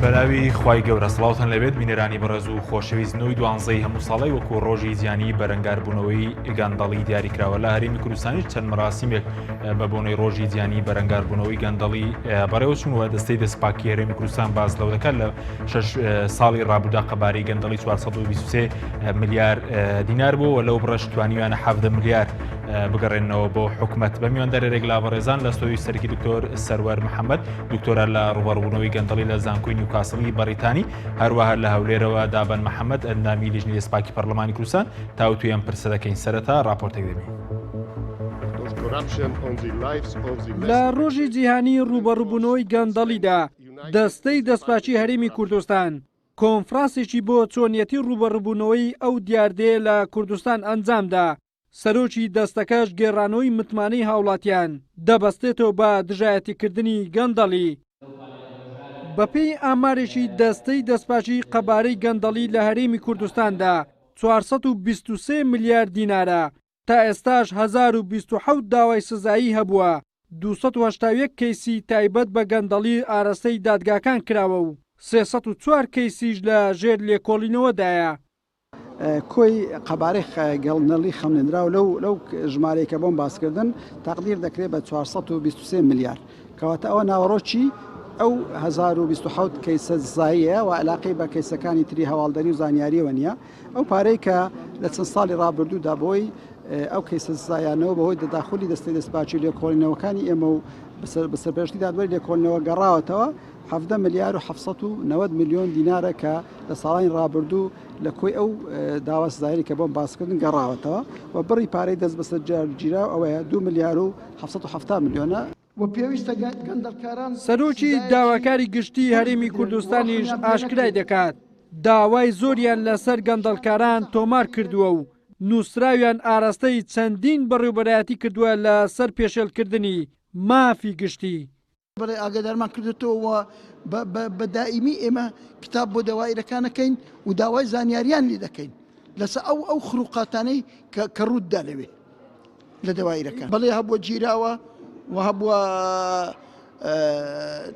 بەناوی خوای گەورە سڵاوتان لەبێت بینەرانی بەڕێز و خۆشەویست نوێی 12 هەموو ساڵی وەکو ڕۆژی زیانی بەرەنگاربوونەوەی گەندەڵی دیاریکراوە لە هەرێمی کوردستانی چەند مەراسیمێک بە بۆنەی ڕۆژی زیانی بەرەنگاربوونەوەی گەندەڵی بەڕێوەچوونەوە دەستەی دەستپاکی هەرێمی کوردستان باز لەو دەکات لە 6 ساڵی ڕابوودا قەبارەی گەندەڵی 423 ملیار دینار بوو و لەو بڕەش توانیویانە 17 ملیار بگەڕێنەوە بۆ حکومەت بە میوان دەرێک لا بەڕێزان لە سۆوی سەرکی دکتۆر سەروەر محەممەد دکتۆرە لە ڕوبەڕبوونەوەی گەندەڵی لە زانکۆی نیوکاسڵی بەریتانی هەروەها لە هەولێرەوە دابەن محەممەد ئەندامی لیژنەی دەستپاکی پەرلەمانی کوردستان تاوتوی ئەم پرسە دەکەین سەرەتا راپۆرتێک دەبین. لە ڕۆژی جیهانی ڕوبەڕووبوونەوەی گەندەڵیدا دەستەی دەستپاکی هەرێمی کوردستان کۆنفرانسێکی بۆ چۆنیەتی ڕوبەڕووبوونەوەی ئەو دیاردەیە لە کوردستان ئەنجامدا. سەرۆکی دەستەکەش گێڕانەوەی متمانەی هاوڵاتیان دەبەستێتەوە بە دژایەتیکردنی گەندەڵی. بەپێی ئامارێکی دەستەی دەستپاکی قەبارەی گەندەڵی لە هەرێمی کوردستاندا 423 ملیار دینارە. تا ئێستاش 1027 داوای سزایی هەبووە. 281 کەیسی تایبەت بە گەندەڵی ئاراستەی دادگاکان کراوە و 304 کەیسیش لە ژێر لێکۆڵینەوەدایە. کۆی قەبارەی گەڵنەڵی خەمنراو لەو ژمارەیەکە بۆم باسکردن تەقدیر دەکرێت بە 423 ملیار کەواتە ئەوە ناوەڕۆکی ئەو 1027 کەیسە زاییە و علاقەی بە کەیسەکانی تری هەواڵدەری و زانیاریەوە نییە. ئەو پارەی کە لە چەند ساڵی ڕابردوودا بۆی ئەو کەیسە زایانەوە بەهۆی دەداخلی دەستەی دەستپاکی لێکۆڵینەوەکانی ئێمە و بەسەرپێشتی دادوەری لێکۆڵینەوە گەڕاوەتەوە 17 ملیار و 790 میلیۆن دینارە کە لە ساڵانی ڕابردوو لە کۆی ئەو داوا سزایی کە بۆم باسکردن گەڕاوەتەوە و بڕی پارەی دەست بەسەر جارگیرا ئەوەیە 2 ملیار و 770 میلیۆنە. سەرۆکی داواکاری گشتی هەرێمی کوردستانیش ئاشکرای دەکات داوای زۆریان لەسەر گەندەڵکاران تۆمار کردووە و نووسراویان ئاراستەی چەندین بەڕێوەبەرایەتی کردووە لە سەر پێشێلکردنی مافی گشتی. بەڵێ ئاگادارمان کردێتەوە بە دائیمی ئێمە کتاب بۆ داوایرەکانەکەین و داوای زانیاریان لێ دەکەین لەسەر ئەو خروقاتانەی کە ڕوودا لەوێ لە داوایرەکان بەڵێ هەبووە گیراوە و هەبووە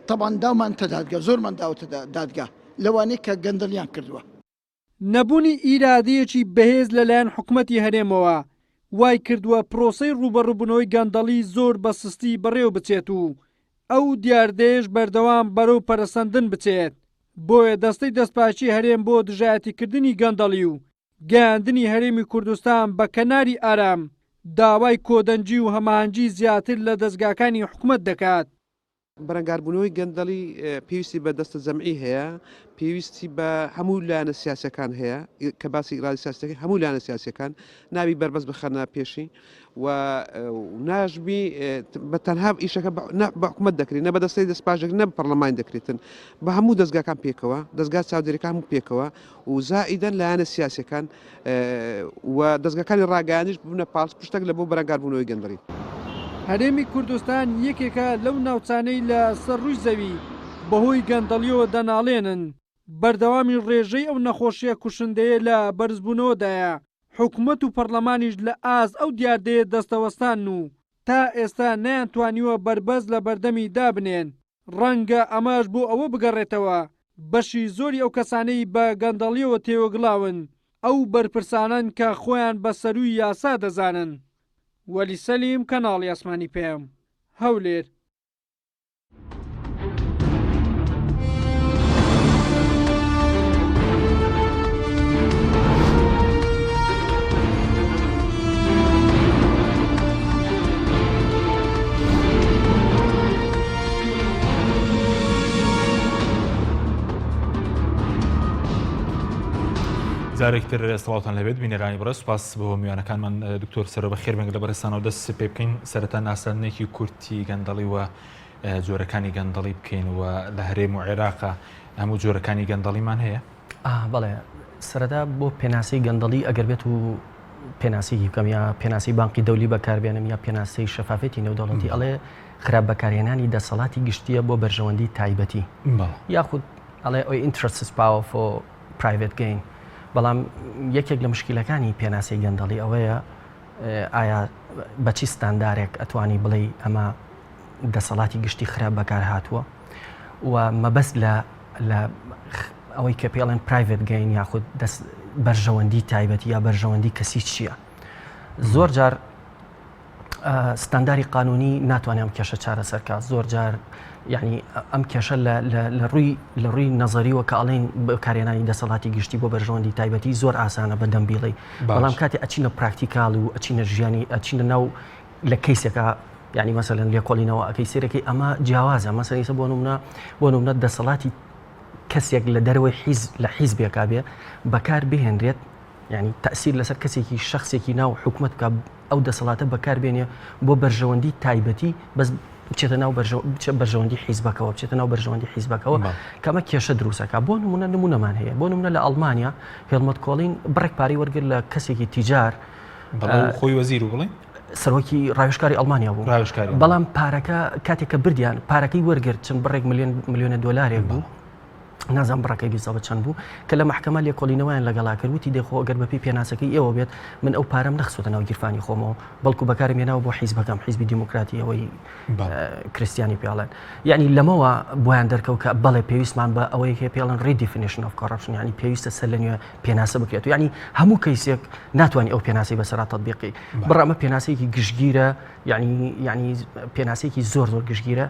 تەبان داومان تەدادگا زۆرمان داوتە دادگا لەوانەیە کە گەندەڵیان کردووە. نەبوونی ئیرادەیەکی بەهێز لەلایەن حکوومەتی هەرێمەوە وای کردووە پرۆسەی ڕوبەڕووبوونەوەی گەندەڵی زۆر بە سستی بەڕێو بچێت و ئەو دیاردەیەش بەردەوام بەرەو پەرەسەندن بچێت. بۆیە دەستەی دەستپاکی هەرێم بۆ دژایەتیکردنی گەندەڵی و گەیاندنی هەرێمی کوردستان بە کەناری ئارام داوای کۆدەنجی و هەماهەنگی زیاتر لە دەستگاکانی حکوومەت دەکات. بەرەنگاربوونەوەی گەندەڵی پێویستی بە دەستە جەمعی هەیە، پێویستی بە هەموو لایەنە سیاسەکان هەیە کە باسی ئیرادی سیاسەکەی هەموو لایەنە سیاسەکان ناوی بەربەست بخەنە پێشی و ناژبی بە تەنها ئیشەکە بە حکوومەت دەکرێت نە بە دەستەی دەستپاژێک نە پەرلەمان دەکرێتن بە هەموو دەستگاکان پێکەوە دەستگا چاودێریەکان هەموو پێکەوە و زائیدەن لایەنە سیاسەکان و دەستگاکانی ڕاگەیانیش ببنە پاڵ پشتێک لە بۆ بەرەنگاربوونەوەی گەندەڵی. هەرێمی کوردستان یەکێکە لەو ناوچانەی لە سەر ڕووی زەوی بەهۆی گەندەڵیەوە دەناڵێنن. بەردەوامی ڕێژەی ئەو نەخۆشیە کوشندەیە لە بەرزبوونەوەدایە. حکوومەت و پەرلەمانیش لە ئاز ئەو دیاردەیە دەستەوەستان و تا ئێستا نەیانتوانیوە بەربەز لە بەردەمی دابنێن. ڕەنگە ئەماش بۆ ئەوە بگەڕێتەوە بەشی زۆری ئەو کەسانەی بە گەندەڵیەوە تێوەگڵاون ئەو بەرپرسانن کە خۆیان بە سەرووی یاسا دەزانن. وەلی سەلیم کەناڵی ئاسمانی پێم هەولێر. جارێکتر سڵاوتان لەبێت بینەرانی بڕە سوپاس بۆ میوانەکانمان دکتۆر سەرۆ بە خێربێنگ لە بەرزستانەوە دەست پێ بکەین سەرەتا ناساندنێکی کورتی گەندەڵی و جۆرەکانی گەندەڵی بکەین و لە هەرێم و عێراقا هەموو جۆرەکانی گەندەڵیمان هەیە. بەڵێ سەرەتا بۆ پێناسی گەندەڵی ئەگەر بێت و پێناسیی بکەم یا پێناسی بانقی دەولی بەکاربێنم یا پێناسی شەفافێتی نێودەوڵەتی ئەڵێ خراپ بەکارهێنانی دەسەڵاتی گشتیە بۆ بەرژەوەندی تایبەتی یاخود ئەڵێ ئەوی ئینترەستس پاوە فۆ پرایڤێت گەین. بەڵام یەکێک لە مشکلەکانی پێناسی گەندەڵی ئەوەیە ئایا بەچی ستاندارێک ئەتوانی بڵێ ئەمە دەسەڵاتی گشتی خراپ بەکار هاتووە و مەبەست لە لە ئەوەی کە پێڵێن پرایڤێت گەین یاخود دەست بەرژەوەندی تایبەتی یا بەرژەوەندی کەسی چییە. زۆر جار ستانداری قانونی ناتوانێت ئەم کێشە چارەسەرکات. زۆر جار یعنی ئەم کێشە لە ڕووی نەزەریوە کە ئەڵێن بەکارهێنانی دەسەڵاتی گشتی بۆ بەرژەوەندی تایبەتی زۆر ئاسانە بە دەمبیڵی، بەڵام کاتێ ئەچینە پراکتیکاڵ و ئەچینە ژیانی ئەچینە ناو لە کەیسێکە یعنی مەسەلەن لێکۆڵینەوە ئەەکەی سێرەکەی ئەمە جیاوازە. مەسەلەن بۆ نمونە دەسەڵاتی کەسێک لە دەرەوەی لە حیزبێکا بێ بەکار بهێنرێت، یعنی تەسیر لەسەر کەسێکی شخصێکی ناو حکومت کە ئەو دەسەڵاتە بەکاربێنێ بۆ بەرژەوەندی تایبەتی بەس بچێتە ناو بەرژەوەندی حیزبەکەەوە بچێتە ناو بەرژەوەندی حیزبەکەەوە کەمە کێشە دروستەکە. بۆ نمونەمان هەیە، بۆ نمونە لە ئەڵمانیا هێڵمەت کۆڵین بڕێک پارەی وەرگر لە کەسێکی تیجار خۆی وەزیر و بڵێ سەرۆکی ڕاوێژکاری ئەڵمانیا بوو، بەڵام پارەکە کاتێککە بردیان پارەکەی وەرگرت چەند بڕێک ملیۆنە دۆلارێک بوو، نازان بڕەکەی بیسەوە چەند بوو کە لە محکەمە لێکۆڵینەوەیان لەگەڵا کردوتی دەخۆ ئەگەر بەپی پێناسەکەی ئێوە بێت من ئەو پارەم نەخسوتە ناو گیرفانی خۆمەوە بەڵکو بەکارم هێناوە بۆ حیزبەکەم، حیزبی دیموکراتی ئەوەی کریستیانی پێڵێن. یعنی لەمەوە بۆیان دەرکەوت کە بەڵێ پێویستمان بە ئەوەی هەیە پێڵێن ریدیفینیشن ئۆف کۆڕەپشن، یعنی پێویستە سەر لە نوێ پێناسە بکرێت و یعنی هەموو کەیسێک ناتوانانی ئەو پێناسی بەسەرا تەطبیقی بڕامە پێناسەیەکی گشتگیرە، یعنی پێناسەیەکی زۆر گشتگیرە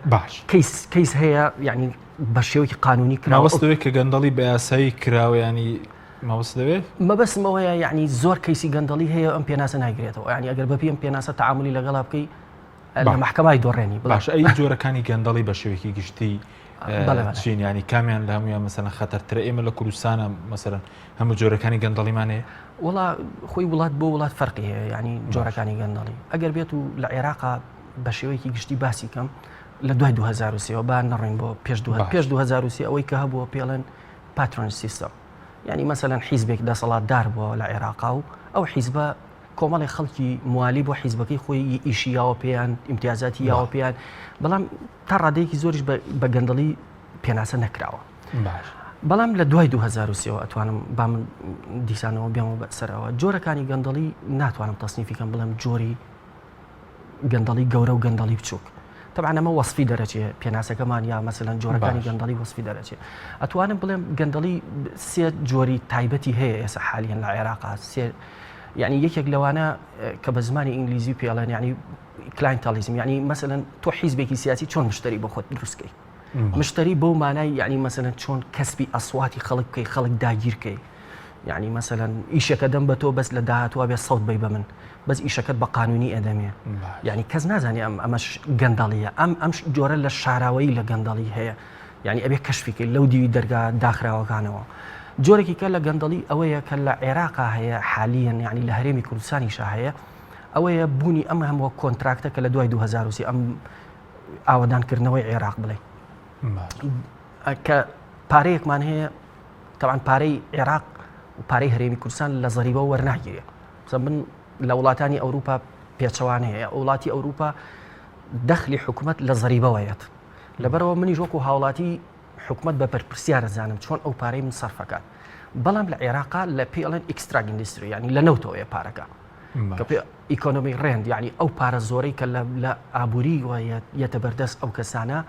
کەیس هەیە، یعنی بە شێوەیەکی قانونی ماوەستەوەی کە گەندەڵی بە یاسایی کراوە، ینی ماوەست دەوێت مەبەستمەوەیە، یعنی زۆر کەیسی گەندەڵی هەیە ئەم پێناسە ناگرێتەوە، یعنی ئەگەر بەپی ئەم پێناسە تەعاملی لەگەڵا بکەی لە محکەمای دۆڕێنی. باش ئەی جۆرەکانی گەندەڵی بە شێوەیەکی گشتی چین، ینی کامیان لە هەمویان مەسەلەن خەتەرترە؟ ئێمە لە کوردستانە مەسەلەن هەموو جۆرەکانی گەندەڵیمان هەیە؟ وڵا خۆی وڵات بۆ وڵات فەرقی هەیە، ینی جۆرەکانی گەندەڵی ئەگەر بێت و لە عێراقا بە شێوەیەکی گشتی باسی کەم لە دوای 2023 با نەڕێن بۆ پێش 2023 ئەوەی کە هەبووە پێڵێن پاترۆن سیستەم، یعنی مەسەلەن حیزبێک دەسەڵاتدار بووە لە عێراقا و ئەو حیزبە کۆمەڵی خەڵکی موالی بۆ حیزبەکەی خۆی ئیشی یاوە پێیان ئیمتیازاتی یاوە پێیان، بەڵام تا ڕادەیەکی زۆریش بە گەندەڵی پێناسە نەکراوە. بەڵام لە دوای 2023 ئەتوانم با من دیسانەوە بێمەوە بەسەرەوە جۆرەکانی گەندەڵی ناتوانم تەسنیفیکەم بڵێم جۆری گەندەڵی گەورە و گەندەڵی بچووک. طبعا ئەمە وەسفی دەرەچێ پێناسەکەمان یا مەسەلەن جۆرەکانی گەندەڵی وەسفی دەرەچێ. ئەتوانم بڵێم گەندەڵی سێ جۆری تایبەتی هەیە ئێستا حالیان لە عێراقا، یعنی یەکێک لەوانە کە بە زمانی ئینگلیزی پێڵێن یعنی کلاینتالیزم، یعنی مەسەلەن تۆ حیزبێکی سیاسی چۆن مشتری بۆ خۆت دروستکەی، مشتری بەو مانای یعنی مەسەلەن چۆن کەسبی ئەسواتی خەڵک بکەی، خەڵک داگیرکەی، یعنی مەسەلەن ئیشەکە دەم بە تۆ بەس لە داهاتوە بێ سەوت بی بە من بەس ئیشەکەت بە قانونی ئەدەمێ، یعنی کەس نازانێ ئەمەش گەندەڵیە. ئەم جۆرە لە شاراوەی لە گەندەڵی هەیە، یعنی ئەبێ کەشفیکەی لەو دیوی دەرگا داخراوەکانەوە. جۆرێکی کە لە گەندەڵی ئەوەیە کە لە عێراقا هەیە حالیان، یعنی لە هەرێمی کوردستانیشا هەیە، ئەوەیە بوونی ئەم هەموو کۆنتراکتە کە لە دوای 2023 ئەم ئاوەدانکردنەوەی عێراق بڵێ کە پارەیەکمان هەیە، تەوان پارەی عێراق و پارەی هەرێمی کوردستان لە زەریبە وەرناگیرێ. من لە وڵاتانی ئەوروپا پێچەوانە هەیە، وڵاتی ئەوروپا دەخلی حکوومەت لە زەریبەوەیەت، لەبەرەوە منیش وەکو هاوڵاتی حکوومەت بە پرسیارە زانم چۆن ئەو پارەی من سەرفەکات. بەڵام لە عێراقا لە پێڵێن ئیکسترا ئیندستری، یعنی لە نەوتەوەیە پارەکە کە پێ ئیکۆنۆمی ڕێند، یعنی ئەو پارە زۆرەی کە لە ئابووری یەتە بەردەست ئەو کەسانە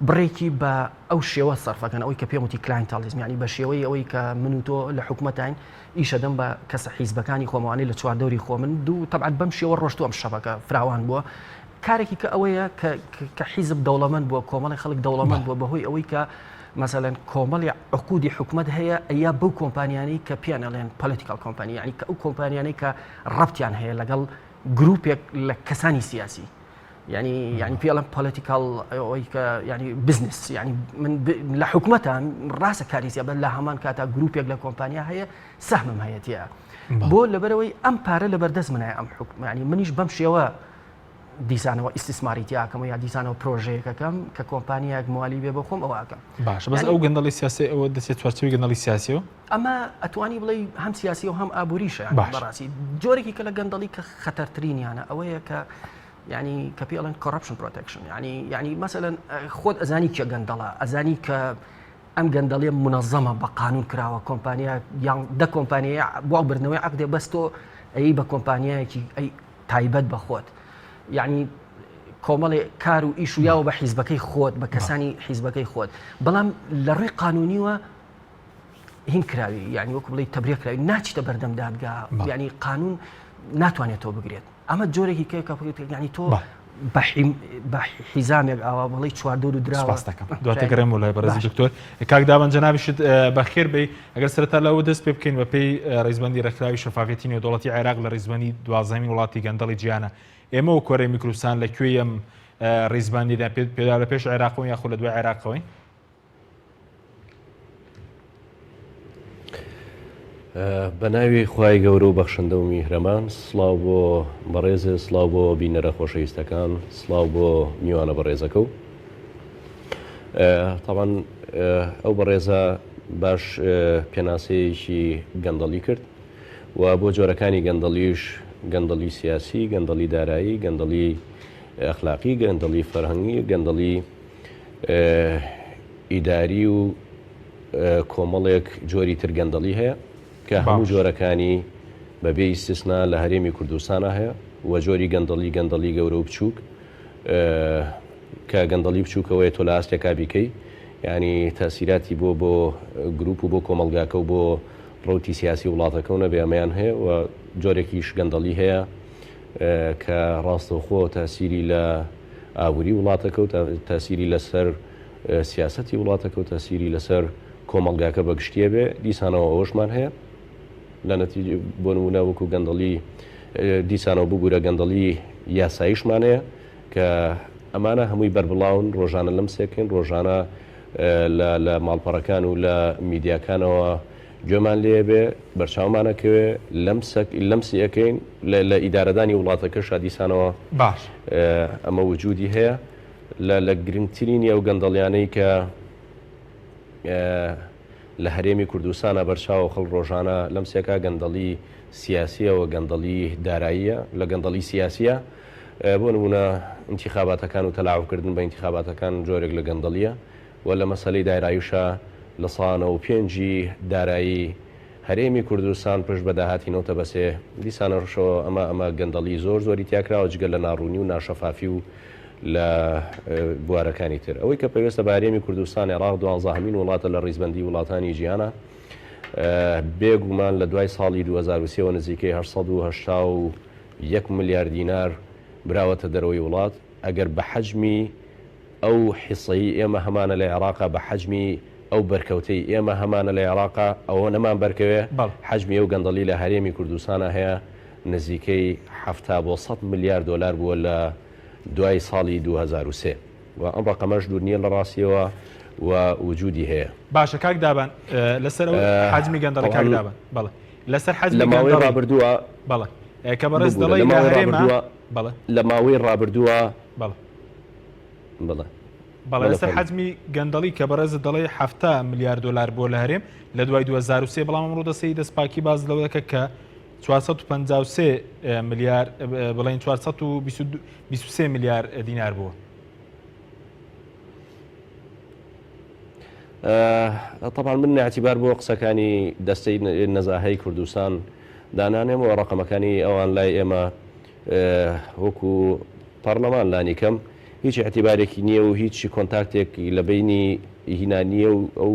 بڕێکی بە ئەو شێوە سەرفەکەن، ئەوەی کە پێم وتی کلاینتالیزم، یعنی بە شێوەی ئەوەی کە من و تۆ لە حکوومەتین ئیشە دەم بە کەسە حیزبەکانی خۆمەوانی لە چواردەوری خۆ من دوو تەبعەت بەم شێوە ڕۆشتووە ئەم شەبەکە فراوان بووە. کارێکی کە ئەوەیە کە حیزب دەوڵەمەند بووە، کۆمەڵی خەڵک دەوڵەمەند بووە بەهۆی ئەوەی کە مەسەلەن کۆمەڵی عقودی حکوومەت هەیە ئەیا بەو کۆمپانیانەی کە پێیان ئەڵێن پۆلیتیکال کۆمپانی، یعنی کە ئەو کۆمپانیانەی کە ڕەبتیان هەیە لەگەڵ گروپێک لە کەسانی سیاسی، یعنی پێڵم پۆلیتیکال ئەوەی کە ینی بزنس، یعنی من لە حکوومەتان ڕاستە کاریسیە بە لە هەمان کاتا گروپێک لە کۆمپانیا هەیە سەهمم هەیەتیە بۆ لەبەرەوەی ئەم پارە لەبەردەست منایە ئەم حکوم، یعنی منیش بەم شێوە دیسانەوە ئیسtismاریتیاکەم یا دیسانەوە پرۆژەیەکەکەم کە کۆمپانیایەک موالی بێ بە خۆم ئەوەکەم. باش بەس ئەو گەندەڵی سیاسی ئەوە دەچێت چوارچەوەی گەندەڵی سیاسیەوە ئەمە ئەتوانی بڵێ هەم سیاسی و هەم ئابووریشە بەڕاستی. جۆرێکی کە لە گەندەڵی کە خەتەرترینیانە ئەوەیە کە یعنی کە پێڵێن corruption protection، یعنی مەسەلەن خۆت ئەزانی کێ گەندەڵە، ئەزانی کە ئەم گەندەڵی منەظەمە بە قانون کراوە، کۆمپانیا یان دە کۆمپانیای بۆ بردنەوەی عقدێ بەستۆ ئەی بە کۆمپانیایەکی ئەی تایبەت بە خۆت، یعنی کۆمەڵێ کار و ئیش و یاوە بە حیزبەکەی خۆت بە کەسانی حیزبەکەی خۆت بەڵام لە ڕێی قانونیوە هین کراوی یعنی وەکو بڵێ تەبریەکراوی ناچیتە بەردەم دادگا ینی قانون ناتوانێتەوە بگرێت ئەمە جۆرێکی کێکە ینی تۆ بە حیزامێک ئاوا بڵی چواردۆر و دراوە دواتە گەڕێم و لای بەڕێزی دکتۆر کاک داوەن جەنابیشت بەخێر بێ ئەگەر سەرەتا لەوە دەست پێ بکەین بە پێی ڕێزبەندی ڕێکخراوی شەفافێتی نێودەوڵەتی عێراق لە ڕێزبەندی دوازەمین وڵاتی گەندەڵی جیهانە ئێمە و کۆرەی میکروسان لەکوێ ئەم ڕێزبەندیدا پێدا لە پێش عێراقەوە یاخۆ لە دوای عێراقەوەی بە ناوی خوای گەورە و بەخشندە و میهرەمان سڵاو بۆ بەڕێزە سڵاو بۆ بینەرە خۆشەویستەکان سڵاو بۆ میوانە بەڕێزەکە و تاوان ئەو بەڕێزە باش پێناسەیەکی گەندەڵی کرد و بۆ جۆرەکانی گەندەڵیش گەندەڵی سیاسی گەندەڵی دارایی گەندەڵی ئەخلاقی گەندەڵی فەرهەنگی گەندەڵی ئیداری و کۆمەڵێک جۆری تر گەندەڵی هەیە کە هەموو جۆرەکانی بەبێ ئیستیسنا لە هەرێمی کوردستانە هەیە و جۆری گەندەڵی گەورە و بچووک کە گەندەڵی بچووکەوەی تۆ لە ئاستێکا بیکەی ینی تاسیراتی بۆ گروپ و بۆ کۆمەلگاکە و بۆ ڕوتی سیاسی وڵاتەکەونە بێمەیان هەیە و جۆرێکیش گەندەڵی هەیە کە ڕاستەوخۆ تاسیری لە ئاوری وڵاتەکە و تاسیری لەسەر سیاسەتی وڵاتەکە و تاسیری لەسەر کۆمەلگاکە بەگشتیە بێ دیسانەوە ئەوەشمان هەیە لە نەتیجە بۆ نمونە وەکو گەندەڵی دیسانەوە ببوورە گەندەڵی یاساییشمان هەیە کە ئەمانە هەمووی بربڵاون ڕۆژانە لەم سێکن ڕۆژانە لە ماڵپەڕەکان و لە میدیاکانەوە گوێمان لێ بێ بەرچاومانەکەوێ لەمسی ئەەکەین لە ئیدارەدانی وڵاتەکە شادیسانەوە باش ئەمە وجودی هەیە لە گرنگترین ئەو گەندەڵیانەی کە لە هەرێمی کوردستانە بەرچاو خەڵ ڕۆژانە لەم سێکا گەندەڵی سیاسیەوە گەندەڵی داراییە لە گەندەڵی سیاسیە بۆ نمونە انتخاباتەکان و تەلاوکردن بە انتخاباتەکان جۆرێک لە گەندەڵیە و لە مەسەلەی داراییشە لە ساڵانەوە پێنجی دارایی هەرێمی کوردستان پشت بە داهاتینەوە بەسێ دیسانە ڕشەوە ئەمە گەندەڵی زۆری تیاکراوە جگە لە ناڕوونی و ناشەفافی و لە بوارەکانی تر ئەوەی کە پێویستە بە هەرێمی کوردستان عێراق 12مین وڵاتە لە ڕیزبەندی وڵاتانی جیهانە بێگومان لە دوای ساڵی 2023 نزیکەی 881 ملیار دینار براوەتە دەرەوەی وڵات ئەگەر بە حەجمی ئەو حیسەی ئێمە هەمانە لە عێراقا بە حەجمی ئەو بەرکەوتەی ئێمە هەمانە لە عێراقا ئەوە نەمان بەرکەوێ حەجمی ئەو گەندەڵی لە هەرێمی کوردستانە هەیە نزیکەی 70 بۆ 100 میلیارد دلار بووە لە دوای ساڵی 2023 و ئەم ڕقەمەش دوور نییە لە ڕاستیەوە و وجودی هەیە باشە کاک دابان لەسەر حەجمی گەندەڵی کاک دابان بەڵێ لەسەر حەجمی لە ماوەی ڕابردووە بەڵێ کە بەڕێز دەڵی لە هەرێمە بەڵێ لە ماوەی ڕابردووە بەڵێ بڵێ بەڵێ لەسەر حەجمی گەندەڵی کە بەڕێز دەڵێ 70 میلیارد دلار بۆ لە هەرێم لە دوای 2023 بەڵام ئەمڕۆ دەسەی دەستپاکی باز لەوە دەکە کە 453 میلیار بڵێن 423 میلیار دینار بووە. طبعا من اعتبار بۆ قسەکانی دەستەی نەزاهەی کوردستان دانانێمەوە ڕقەمەکانی ئەوان لای ئێمە وەکو پەرلەمان لانی کەم هیچ اعتیبارێکی نییە و هیچ کۆنتاکتێکی لە بینی هینانیە و ئەو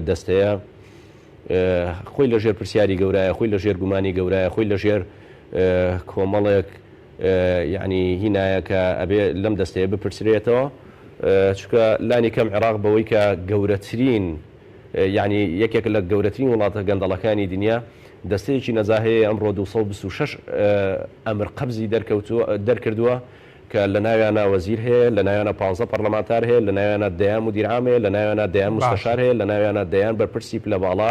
دەستەیە خۆی لە ژێر پرسیاری گەورایە خۆی لە ژێر گومانی گەورایە خۆی لە ژێر کۆمەڵێک یعنی هینایە کە ئەبێ لەم دەستەیە بپرسرێتەوە چکە لانی کەم عێراق بەوەی کە گەورەترین یعنی یەکێک لە گەورەترین وڵاتە گەندەڵەکانی دنیا دەستەیەکی نەزاهەیە ئەمڕۆ 226 ئەمر قەبزی دەرکردووە کە لە ناویانە وەزیر هەیە لە ناویانە 15 پەرلەمانتار هەیە لە ناویانە دەیان مدیرعام هەیە لە ناویانە دەیان مستەشار هەیە لە ناویانە دەیان بەرپرسی پلە باڵا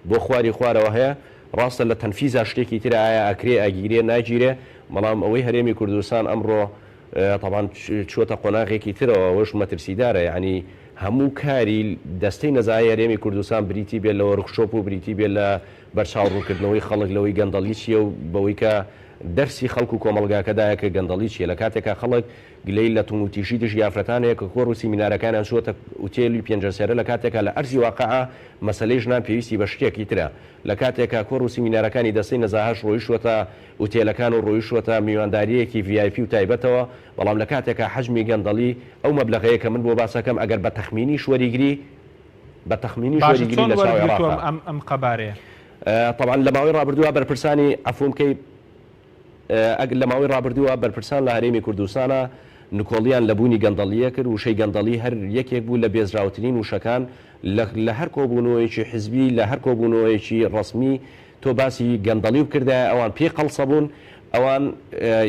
بۆ خواری خوارەوە هەیە ڕاستە لە تەنفیزا شتێکی ترە ئایا ئەکرێ ئەگیرێ ناگیرێ بەڵام ئەوەی هەرێمی کوردستان ئەمڕۆ طبعا چووەتە قۆناغێکی ترەوە ئەوەش مەترسیدارە یعنی هەموو کاری دەستەی نەزای هەرێمی کوردستان بریتی بێت لە وەرکشۆپ و بریتی بێت لە بەرچاوڕووکردنەوەی خەڵک لەوەی گەندەڵی چیە و بەوەی کە دەرسی خەڵکو و کۆمەلگاکەدایە کە گەندەڵی چیە لە کاتێکا خەڵک گلەی لە تونگ و تیژی دژ یافرەتانەیە کە کۆڕ و سیمینارەکانیان چووەتە ئوتێلی پێنجەسێرە لە کاتێکا لە ئەرزی واقعا مەسەلەی ژنان پێویستی بە شتێکی ترە لە کاتێکا کۆڕ و سیمینارەکانی دەستەی نەزاهەش ڕۆیشتوەتە ئوتێلەکان و ڕۆیشتوەتە میوانداریەکی VIP و تایبەتەوە بەڵام لە کاتێکا حەجمی گەندەڵی ئەو مەبلەغەیە کە من بۆ باسەکەم ئەگەر بە تەخمینی شوەریگری لە چاوی عێراق ئەم قەبارەیە طبعا لە ماوەی ڕابردووە بەرپرسانی عەفومکەی لە ماوەی ڕابردووە بەرپرسان لە هەرێمی کوردستانە نکۆڵیان لە بوونی گەندەڵیە کرد وشەی گەندەڵی هەر یەکێک بوو لە بێزراوترین وشەکان لە هەر کۆبوونەوەیکی حزبی لە هەر کۆبوونەوەیکی ڕسمی تۆ باسی گەندەڵی بکردە ئەوان پێی قەڵسەبوون ئەوان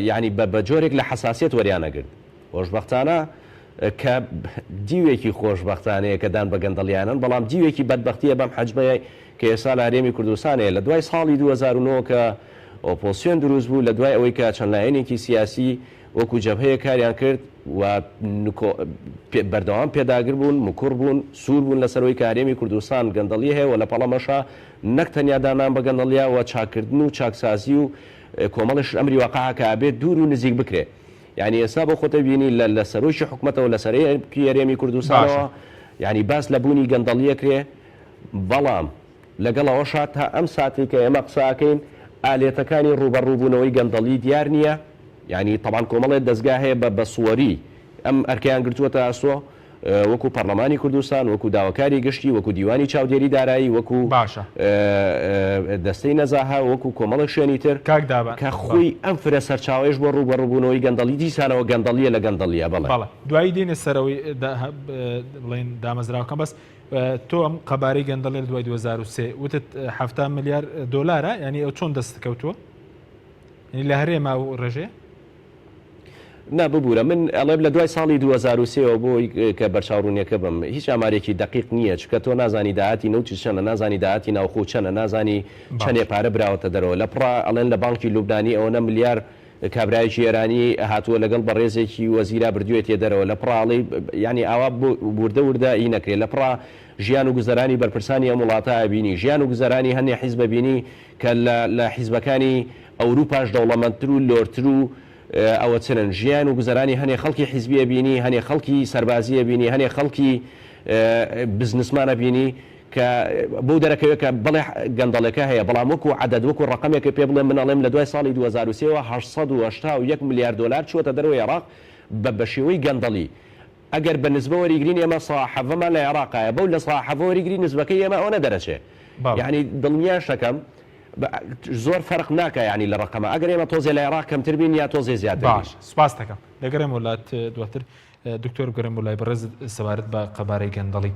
یعنی بە جۆرێک لە حساسیت وەریانەگرت خۆشبەختانە کە دیوێکی خۆشبەختانەیە کە دان بە گەندەڵیانن بەڵام دیوێکی بەدبەختیە بەم حەجمەیە کە ئێستا لە هەرێمی کوردستانەیە لە دوای ساڵی 2009 کە ئۆپۆسیۆن دروست بوو لە دوای ئەوەی کە چەند لایەنێکی سیاسی وەکو جەبهەیە کاریان کرد و بەردەوام پێداگر بوون مکوڕ بوون سوور بوون لەسەرەوەی کە هەرێمی کوردستان گەندەڵی هەیە و لە پەڵەمەشە نەک تەنیا دانان بە گەندەڵیا و چاکردن و چاکسازی و کۆمەڵش ئەمری واقعا کە ئابێت دوور و نزیک بکرێ یعنی ئێستا بۆ خۆتە بینی لە سەرۆیشی حکومەتەوە لە سەرەیەکی هەرێمی کوردستانەوە یعنی باس لە بوونی گەندەڵیەکرێ بەڵام لەگەڵەوەشا تا ئەم ساتی کە ئێمە قساکەین ئالێتەکانی ڕوبەڕووبوونەوەی گەندەڵی دیار نییە یعنی طبعا کۆمەڵێت دەستگا هەیە بە سووەری ئەم ئەرکیان گرتووەتە ئاسۆ وەکو پەرلەمانی کوردستان وەکو داواکاری گشتی وەکو دیوانی چاودێری دارایی وەکو باشە دەستەی نەزاها وەکو کۆمەڵە شوێنی تر کە خۆی ئەم فرە سەرچاوێش بۆ ڕوبەڕووبوونەوەی گەندەڵی دیسانەوە گەندەڵیە لە گەندەڵیە بەڵێ دوایی دێنە سەرەوەی بڵێن دامەزراوەکەم بەس تۆ ئەم قەبارەی گەندەڵێ دوای 2023 وتت 7 ملیار دۆلارە ینی ئەو چۆن دەست کەوتووە لە هەرێما و ڕێژێ ناببوورە من ئەڵێب لە دوای ساڵی 2023 بۆی کە بەرچاوڕوونیەکە بم هیچ ئامارێکی دقیق نییە چکە تۆ نازانی داهاتی نەوتی چەنە نازانی داهاتی ناوخۆ چەنە نازانی چەندێ پارە براوەتە دەرەوە لە پڕ ئەڵێن لە بانکی لوبنانی ئەوەنە ملیار کابرایکی ئێرانی هاتووە لەگەڵ بە ڕێزێکی وەزیرا بردوێتێ دەرەوە لە پڕاڵی ینی ئاوا وردە ئی نەکرێت لە پڕ ژیان و گوزەرانی بەرپرسانی ئەم وڵاتە بینی ژیان و گوزەرانی هەنێ حیزبە بینی کە لە حیزبەکانی ئەوروپاش دەوڵەمەندتر و لۆرتر و ئەوە چرن ژیان و گوزەرانی هەنێ خەڵکی حیزبیە بینی هەنێ خەڵکی سەربازیە بینی هەنێ خەڵکی بزنسمانە بینی کە بۆ دەرەکەوێت کە بڵێ گەندەڵەکە هەیە بەڵام وەکو عەدەد وەکو ڕقەمێکە پێ بڵێ منەڵێم لە دوای ساڵی 2023 881 ملیار دۆلار چوەتە دەرەوەی عێراق بە شێوەی گەندەڵی ئەگەر بە نسبە وەریگرین ئێمە ساحەڤەمان لە عێراقایە بەو لە ساحەڤە وەریگری نسبەکەی ئێمە ئەوە نەدەرەچێ یعنی دڵنیان شەکەم زۆر فەرق ناکە ینی لە ڕقەمە ئەگەر ئێمە تۆزێ لە عێراق کەمتر بین یا تۆزێ زیاتر باش سپاس دەکەم دەگەڕێم وڵات دواتر دکتۆر گەرم وڵای بەڕێز سەبارەت بە قەبارەی گەندەڵی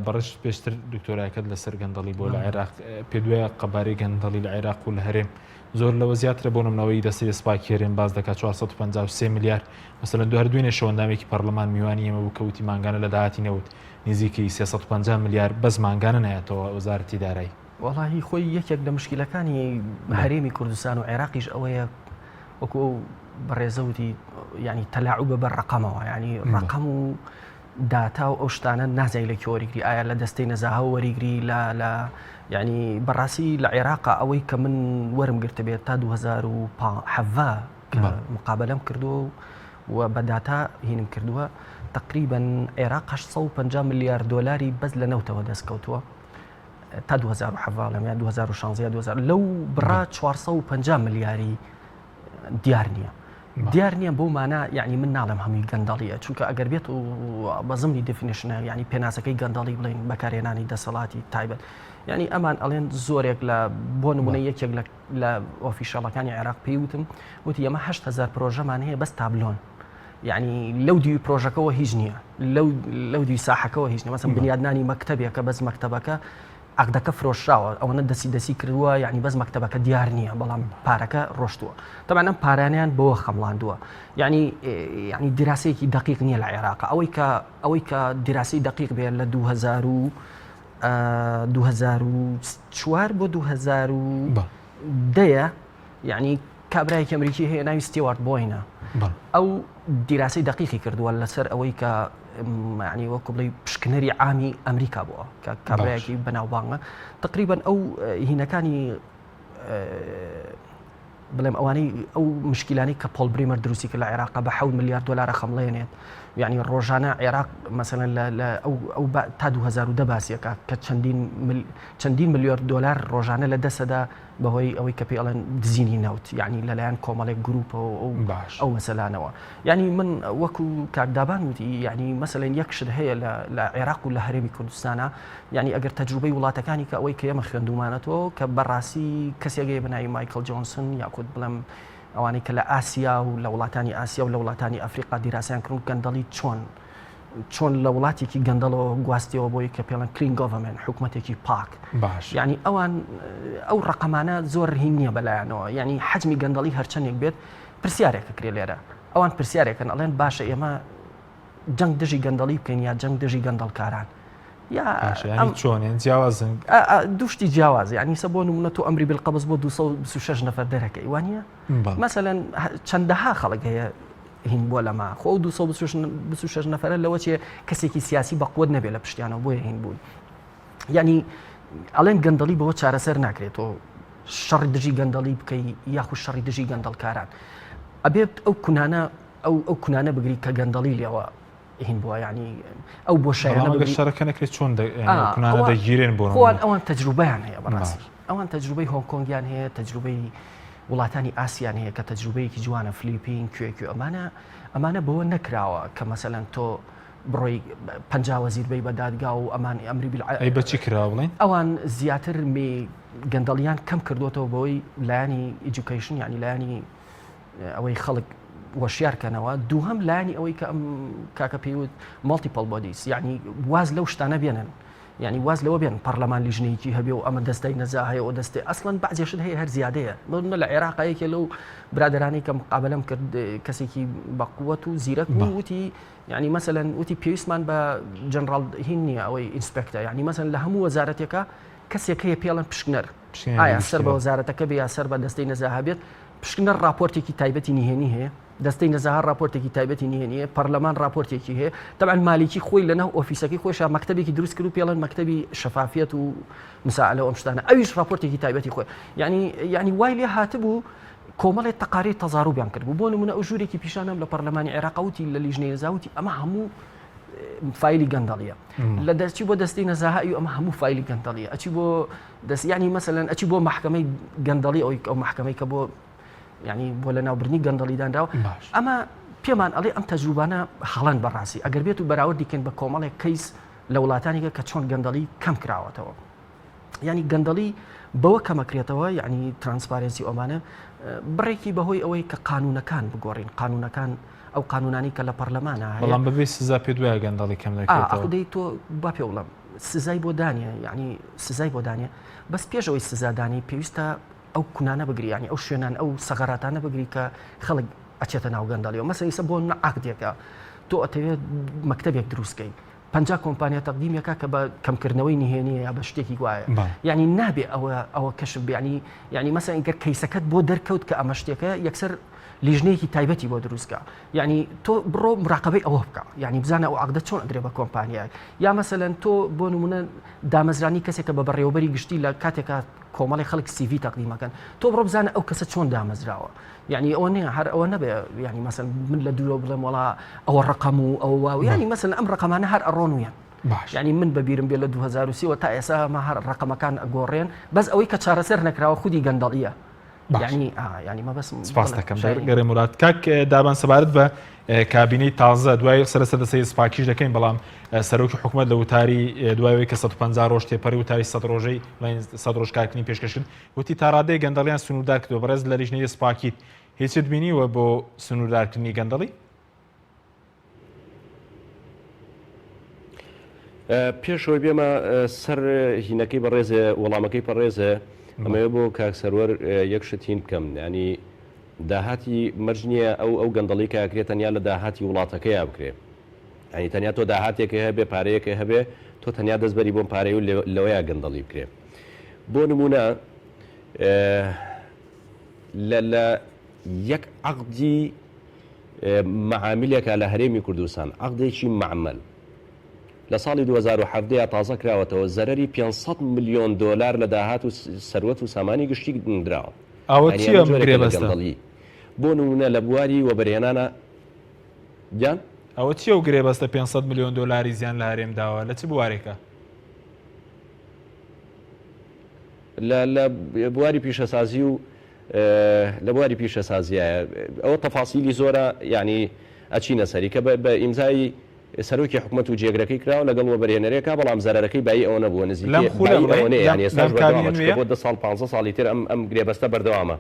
بەڕێز پێشتر دکتۆرایەکەت لەسەر گەندەڵی بۆ لە عێراق پێ دوایە قەبارەی گەندەڵی لە عێراق و لە هەرێم زۆر لەوە زیاترە بۆ نمونەوەی دەستی دەسپاکی هەرێم باز دەکات 453 ملیار مەسەلەن دو هەردوێنێ شەوەندامێکی پەرلەمان میوانی ئێمە بوو کەوتی مانگانە لە داهاتی نەوت نزیکەی 350 ملیار بەس مانگانە نایەتەوە وەزارەتی دارایی وەڵاهی خۆی یەکێک لە مشکلەکانی هەرێمی کوردستان و عێراقیش ئەوەیە وەکو بەڕێزەوتی ینی تەلاعوبە بە ڕقەمەوە ینی ڕقەم و داتا و ئەو شتانە نازای لە کۆریگری ئایا لە دەستەی نەزاها و وەریگری لە ینی بەڕاستی لە عێراقا ئەوەی کە من وەرم گرتە بێت تا 2017 کە مقابلەم کردووە و بە داتا هینم کردووە تقریبا عێراق 850 ملیار دۆلاری بەس لە نەوتەوە دەستکەوتووە تا 2017 لەم 2016 2000 لەو بڕا 450 ملیاری دیار نییە دیار نییە بۆ مانە یعنی من ناڵم هەمووی گەندەڵیە چونکە ئەگەر بێت و بەزمنی دفینیشنە ینی پێناسەکەی گەندەڵی بڵین بەکارێنانی دەسەڵاتی تایبەت ینی ئەمان ئەڵێن زۆرێک لە بۆ نمونە یەکێک لە ئۆفیشاڵەکانی عێراق پێیوتم وتی ئەمە 8000 پرۆژەمان هەیە بەس تابلۆن یعنی لەو دیوی پرۆژەکەەوە هیچ نییە لەو دیوی ساحەکەەوە هیچ نیە مەسەڵەن بنیادنانی مەکتەبێکە بەس مەکتەبەکە عقدەکە فرۆشراوە ئەوەنە دەسی کردووە یعنی بەس مەکتەبەکە دیار نییە بەڵام پارەکە ڕۆشتووە تەمان ئەم پارانیان بەوە خەمڵاندووە یعنی دیراسەیەکی دقیق نییە لە عێراق ئەوەی کە دیراسی دقیق بێت لە 2004 بۆ 2010 یعنی کابرایەکی ئەمریکی هەیە ناوی ستیوارت بۆینە ئەو دیراسی دقیقی کردووە لەسەر ئەوەی کە ینی وەکو بڵێ پشکنەری عامی ئەمریکا بووە کە کابراایەکی بەناوبانگە تقریبا ئەو هینەکانی بڵێم ئەوانەی ئەو مشکلانی کە پۆل بریمەر دروستی کە لە عێراقا بە 7 ملیار دلار خەمڵێنێت یعنی ڕۆژانە عێراق مەسەلەن ئەو تا 2010 باسیەکە کە چەندین ملیۆر دلار ڕۆژانە لە دەسەدا بەهۆی ئەوەی کە پێڵەن دزینی نەوت یعنی لەلایەن کۆمەڵێک گروپەوە ئەو مەسەلانەوە یعنی من وەکو کاردابان وتی یعنی مەسەلەن یەک شت هەیە لە عێراق و لە هەرێمی کوردستانە یعنی ئەگەر تەجروبەی وڵاتەکانی کە ئەوەی کە ئێمە خوێندومانەتەوە کە بەڕاستی کەسێگەی بەناوی مایکل جۆنسن یاخود بڵێم ئەوانەی کە لە ئاسیا و لە وڵاتانی ئاسیا و لە وڵاتانی ئەفریقا دیراسیان کردن گەندەڵی چۆن لە وڵاتێکی گەندەڵەوە گواستیەوە بۆی کە پێڵەن کلین گۆڤەرمنت حکوومەتێکی پاک باش یعنی ئەوان ئەو ڕقەمانە زۆر هین نییە بەلایەنەوە یعنی حجمی گەندەڵی هەرچەندێک بێت پرسیارێکە کرێ لێرە ئەوان پرسیارێکن ئەڵێن باشە ئێمە جەنگ دژی گەندەڵی بکەین یا جەنگ دژی گەندەڵکاران چۆن جیاوازن دوشتی جیاواز یعنی سە بۆ نمونە تۆ ئەمری بالقەبز بۆ 226 نەفەر دەرەکەی وانە مەسەلەن چەندەها خەڵک هەیە هین بۆ لەما خۆ 226 نەفرە لەوە چێ کەسێکی سیاسی بەقوت نەبێت لە پشتیانەوە بۆیە هین بوون یعنی ئەڵێن گەندەڵی بەوە چارەسەر ناکرێتەوە شەڕی دژی گەندەڵی بکەی یاخود شەڕی دژی گەندەڵکاران ئەبێت ئەو کونانە بگری کە گەندەڵی لێەوە هین بووە ینی ئەو بۆ شایانە شەڕەکە نەکرێت چۆن کونانە دەگیرێن بۆ خۆیان ئەوان تەجروبەیان هەیە بەڕاستی ئەوان تەجروبەی هۆنگکۆنگیان هەیە تەجروبەی وڵاتانی ئاسیان هەیە کە تەجروبەیەکی جوانە فلیپین کوێکی ئەمانە بەوە نەکراوە کە مەسەلەن تۆ بڕۆی 50 وەزیر بی بە دادگا و ئەمان ئەمری ئەی بەچی کرا بڵێن ئەوان زیاتر گەندەڵیان کەم کردوتەوە بەوەی لایانی ئیدوکیشن ینی لایانی ئەوەی خەڵک وەشیارکەنەوە دووهەم لایانی ئەوەی کە ئەم کاکە پێیوت مالتیپل بۆدیس یعنی واز لەو شتانە بێنن یعنی واز لەوە بێن پەرلەمان لیژنەیەکی هەبێ و ئەمە دەستای نەزا هەیە و دەستی ئەسڵەن بەعزێشت هەیە هەر زیادەیە من لە عێراقایەکێ لەو برادرانی کە مقابلەم کرد کەسێکی بەقووەت و زیرەک بوو وتی یعنی مەسەلەن وتی پێویستمان بە جەنرال هین نییە ئەوەی ئینسپێکتە یعنی مەسەلەن لە هەموو وەزارەتێکە کەسێک هەیە پێڵەن پشکنەر ئایا سەر بە وەزارەتەکە بێ یا سەر بە دەستەی نەزا هەبێت پشکنەر راپۆرتێکی تایبەتی نهێنی هەیە دەستەی نەزاها راپۆرتێکی تایبەتی نهێنیە پەرلەمان راپۆرتێکی هەیە تەبعاً مالیکی خۆی لەناو ئۆفیسەکەی خۆشە مەکتەبێکی دروست کرد و پێڵەن مەکتەبی شەفافیەت و مساعلە ئەم شتانە ئەویش راپۆرتێکی تایبەتی خۆی یعنی وای لێ هاتبوو کۆمەڵێک تەقاری تەزاروبیان کرد بۆ نمونە ئەو ژوورێکی پیشانم لە پەرلەمانی عێراقوتی لە لیژنەی نەزاوتی ئەمە هەموو فایلی گەندەڵیە لە دەرچی بۆ دەستی نەزاهایی ئەمە هەموو فایلی گەندەڵیە ئەچی بۆ دەست ینی مەسەلەن ئەچی بۆ محکەمەی گەندەڵی ئەو محکەمەی کە بۆ ینی بۆ لە ناوبرنی گەندەڵیدانراوە ئەمە پێمان ئەڵێ ئەم تەجروبانە هەڵەن بەڕاستی ئەگەر بێت و بەراوردیکەن بە کۆمەڵێک کەیس لە وڵاتانێکە کە چۆن گەندەڵی کەم کراوەتەوە ینی گەندەڵی بەوە کەمەکرێتەوە یعنی ترانسپارنسی ئۆمانە بڕێکی بەهۆی ئەوەی کە قانونەکان بگۆڕین قانونەکان ئەو قانونانی کە لە پەرلەمانە بەڵام بەبێ سزا پێ دوایە گەندەڵی کەم دەکرێتەوە ئەخدەی تۆ با پێ وڵم سزای بۆ دانیە یعنی سزای بۆ دانیە بەس پێشەوەی سزادانی پێویستە ئەو کونانە بگری ینی ئەو شوێنان ئەو سەغەراتانە بگری کە خەڵک ئەچێتە ناو گەندەڵیەوە مەسەیسە بۆ نەعاقدێکە تۆ ئەتەوێت مەکتەبێک دروستکەی 50 کۆمپانیا تەقدیمێکە کە بە کەمکردنەوەی نهێنیە یا بە شتێکی وایە ینی نابێ ئەوە کەشف ینی مەسەن ئەگەر کەیسەکەت بۆ دەرکەوت کە ئەمە شتێکە یەکسەر لیژنەیەکی تایبەتی بۆ دروستکە ینی تۆ بڕۆ مراقبەی ئەوە بکە ینی بزانە ئەو عقدە چۆن ئەدرێ بە کۆمپانیای یا مەسەلەن تۆ بۆ نمونە دامەزرانی کەسێکە بە بەڕێوەبەری گشتی لە کاتێکە کۆمەڵی خەڵک سیڤی تەقدیمەکەن تۆ بڕۆ بزانە ئەو کەسە چۆن دامەزراوە یعنی ئەوە نییە هەر ئەوە نەبێ ینی مەسەن من لە دوورە بڵێم وڵا ئەوە ڕقەم و ئەوە ینی مەسەن ئەم ڕقەمانە هەر ئەڕۆنویان ینی من بەبیرم بێ لە 2030 تا ئێستا مە هەر ڕقەمەکان ئەگۆڕێن بەس ئەوەی کە چارەسەر نەکراوە خودی گەندەڵیە ینی مە بەس سپاس دەکەم گەڕێ وڵات کاک دابان سەبارەت بە کابینەی تازە دوای سەرسەدەسەی سپاکیش دەکەین بەڵام سەرۆکی حکوومەت لە وتاری دوایەوەی کە 150 ڕۆژ تێپەڕی وتاری 100 ڕۆژەی 100 ڕۆژ کارکردنی پێشکەشن وتی تا ڕادەی گەندەڵیان سنوردار کردەوە بەڕێز لە لیژنەی سپاکیت هیچت بینیوە بۆ سنووردارکردنی گەندەڵی پێشەوەی بێمە سەر هینەکەی بەڕێزە وەڵامەکەی پەڕێزە ئەمەوە بۆ کاک سەروەر یەک شتین بکەم ینی داهاتی مەرج نییە ئەو گەندەڵی کاکرێت تەنیا لە داهاتی وڵاتەکەی بکرێ ینی تەنیا تۆ داهاتێکی هەبێ پارەیەکی هەبێ تۆ تەنیا دەستبەری بۆم پارەی و لەوەیە گەندەڵی بکرێ بۆ نمونە لە یەک عەقدی مەعاملێکە لە هەرێمی کوردستان عەقدێکی معمەل لە ساڵی 2017 تازە کراوەتەوە زەرری 500 میلیۆن دلار لە داهات و سەروەت و سامانی گشتی دراوە. ئەوە چیە گرێبەستە بۆ نمونە لە بواری وەبەرهێنانە گیان ئەوە چیە و گرێبەستە 500 میلیۆن دلاری زیان لە هەرێم داوە لە چ بوارێکە؟ لە بواری پیشەسازی و لە بواری پیشەسازیایە ئەوە تەفاسیلی زۆرە یعنی ئەچینە سەری کە بە ئیمزایی سەرۆکی حکوومەت و جێگرەکەی کراوە لەگەڵ وەبەرهێنەرێکا بەڵام زەرەکەی بای ئەوە نەبووە نزیکەوە بۆ 10 ساڵ 15 ساڵی تر ئەم گرێبەستە بەردەوامە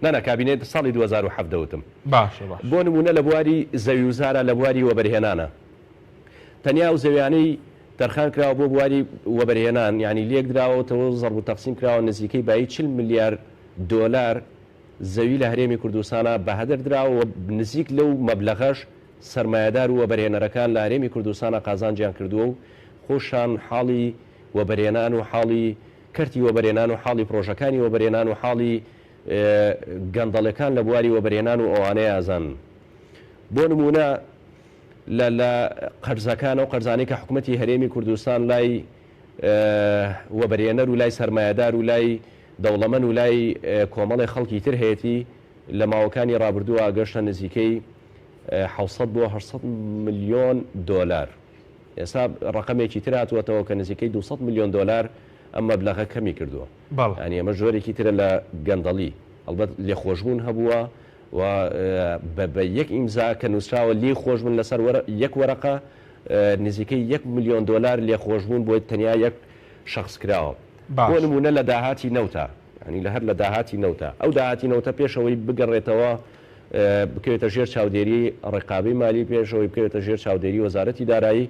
نانە کابینێت ساڵی 2007 دەوتم بۆ نمونە لە بواری زەویوزارە لە بواری وەبەرهێنانە تەنیا و زەویانەی تەرخان کراوە بۆ بواری وەبەرهێنان یعنی لێک دراوەتەوە زەرب و تەقسیم کراوە نزیکەی بای 40 میلیارد دلار زەوی لە هەرێمی کوردستانە بەهەدەر دراوە نزیک لەو مەبلەغەش سەرمایه‌دار و وەبەرهێنەرەکان لە هەرێمی کوردستانە قازانجیان کردووە و خۆشان حاڵی وەبەرهێنان و حاڵی کەرتی وەبەرهێنان و حاڵی پرۆژەکانی وەبەرهێنان و حاڵی گەندەڵەکان لە بواری وەبەرهێنان و ئەوانەیە ئازان بۆ نمونە لە قەرزەکان و قەرزانەی کە حکوومەتی هەرێمی کوردستان لای وەبەرهێنەر و لای سەرمایه‌دار و لای دەوڵەمەند و لای کۆمەڵی خەڵکی تر هەیەی لە ماوەکانی ڕابردووە گەشتە نزیکەی 700 بۆ 800 میلیۆن دلار ئێستا ڕقمێکی تر هاتووەتەوە کە نزیکەی 200 میلیۆن دلار ئەم مەبلەغە کەمی کردووە ینی ئەمە ژۆرێکی ترە لە گەندەڵی ئەلبەت لێخۆشبوون هەبووە و بە یەک ئیمزا کە نووسراوە لێ خۆشبوون لەسەر یەک وەرەقە نزیکەی 1 میلیۆن دلار لێخۆشبوون بۆ تەنیا یەک شخص کراوە بۆ نمونە لە داهاتی نەوتە ینی لە هەر لە داهاتی نەوتە ئەو داهاتی نەوتە پێشەوەی بگەڕێتەوە بکەوێتە ژێر چاودێری ڕێقابی مالی پێشەوەی بکەوێتە ژێر چاودێری وەزارەتی دارایی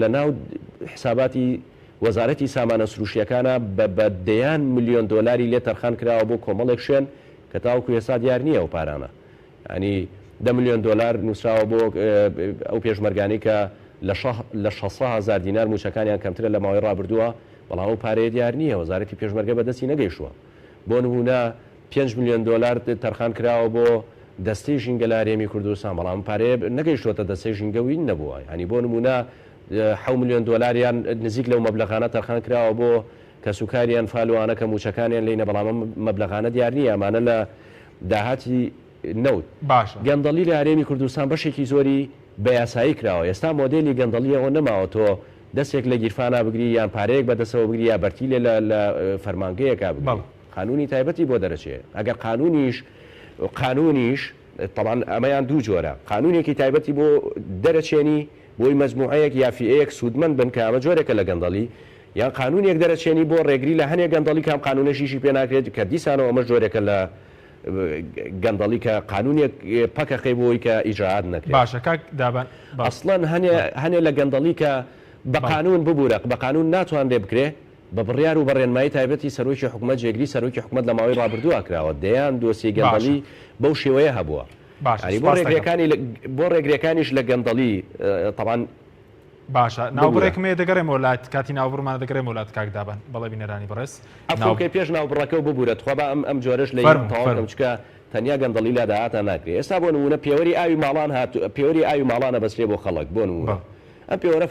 لە ناو حساباتی وەزارەتی سامانە سروشیەکانە بە دەیان میلیۆن دلاری لێ تەرخان کراوە بۆ کۆمەڵێک شوێن کە تاوەکو ێستا دیار نییە و پارانە ینی 10 میلیۆن دلار نووسراوە بۆ ئەو پێشمەرگانی کە لە 600,000 دینار موچەکانیان کەمترە لە ماوەی ڕابردووە بەڵام ئەو پارەیە دیار نییە وەزارەتی پێشمەرگە بەدەستی نەگەیشتووە بۆ نمونە 5 میلیۆن دلار تەرخان کراوە بۆ دەستەی ژینگە لە هەرێمی کوردستان بەڵام پارەیە نەگەیشتووەتە دەستەی ژینگەوی نەبووە ینی بۆ نمونە 7 میلیۆن دلاریان نزیک لەو مەبلەغانە تەرخان کراوە بۆ کەسوکاریان فالوانە کە موچەکانیان لینە بەڵام مەبلەغانە دیار نییە ئەمانە لە داهاتی نەوت گەندەڵی لە هەرێمی کوردستان بەشێکی زۆری بە یاسایی کراوە ئێستا مۆدێلی گەندەڵیەوە نەماوە تۆ دەستێک لە گیرفانە بگری یان پارەیەک بەدەستەوە بگری یا بەرتی لە فەرمانگەیەکا بگڵ قانونی تایبەتی بۆ دەرەچێت ئەگەر قانونیش طبعا ئەمەیان دوو جۆرە قانونێکی تایبەتی بۆ دەرەچێنی بۆی مەجموعەیەک یافیەیەک سوودمەند بن کە ئەمە جۆرێکە لە گەندەڵی یان قانونێک دەرەچێنی بۆ ڕێگری لە هەنێک گەندەڵی کام قانونێکیشی پێ ناکرێت کە دیسانەوە ئەمە جۆرێکە لە گەندەڵی کە قانونێک پەکەقی بۆی کە ئیجاعات نەکرێت باشە کاک دابان ئەسڵەن هەنێ لە گەندەڵی کە بە قانون ببوورە بە قانون ناتوانرێ بکرێ بە بڕیار و بەڕێنمایی تایبەتی سەرۆکی حکوومەت جێگری سەرۆکی حکوومەت لە ماوەی ڕابردووە کراوە دەیان دۆسی گەندەڵی بەو شێوەیە هەبووە بۆ ڕێگریەکانیش لە گەندەڵی طبعا باشە ناوبڕێکمێ دەگەڕێم وڵات کاتی ناوبڕمان دەگەڕێم وڵات کاک دابان بەڵێ بینەرانی بەڕێز ئەفۆکەی پێش ناوبڕەکە و ببوورێت خۆ بە ئەم جۆرەش لە تاوەکەم چکە تەنیا گەندەڵی لا داهاتە ناکرێت ئێستا بۆ نمونە پێوەری ئاوی ماڵان پێوەری ئاوی ماڵانە بەسرێ بۆ خەڵک بۆ نمونە ئەم پێوەرە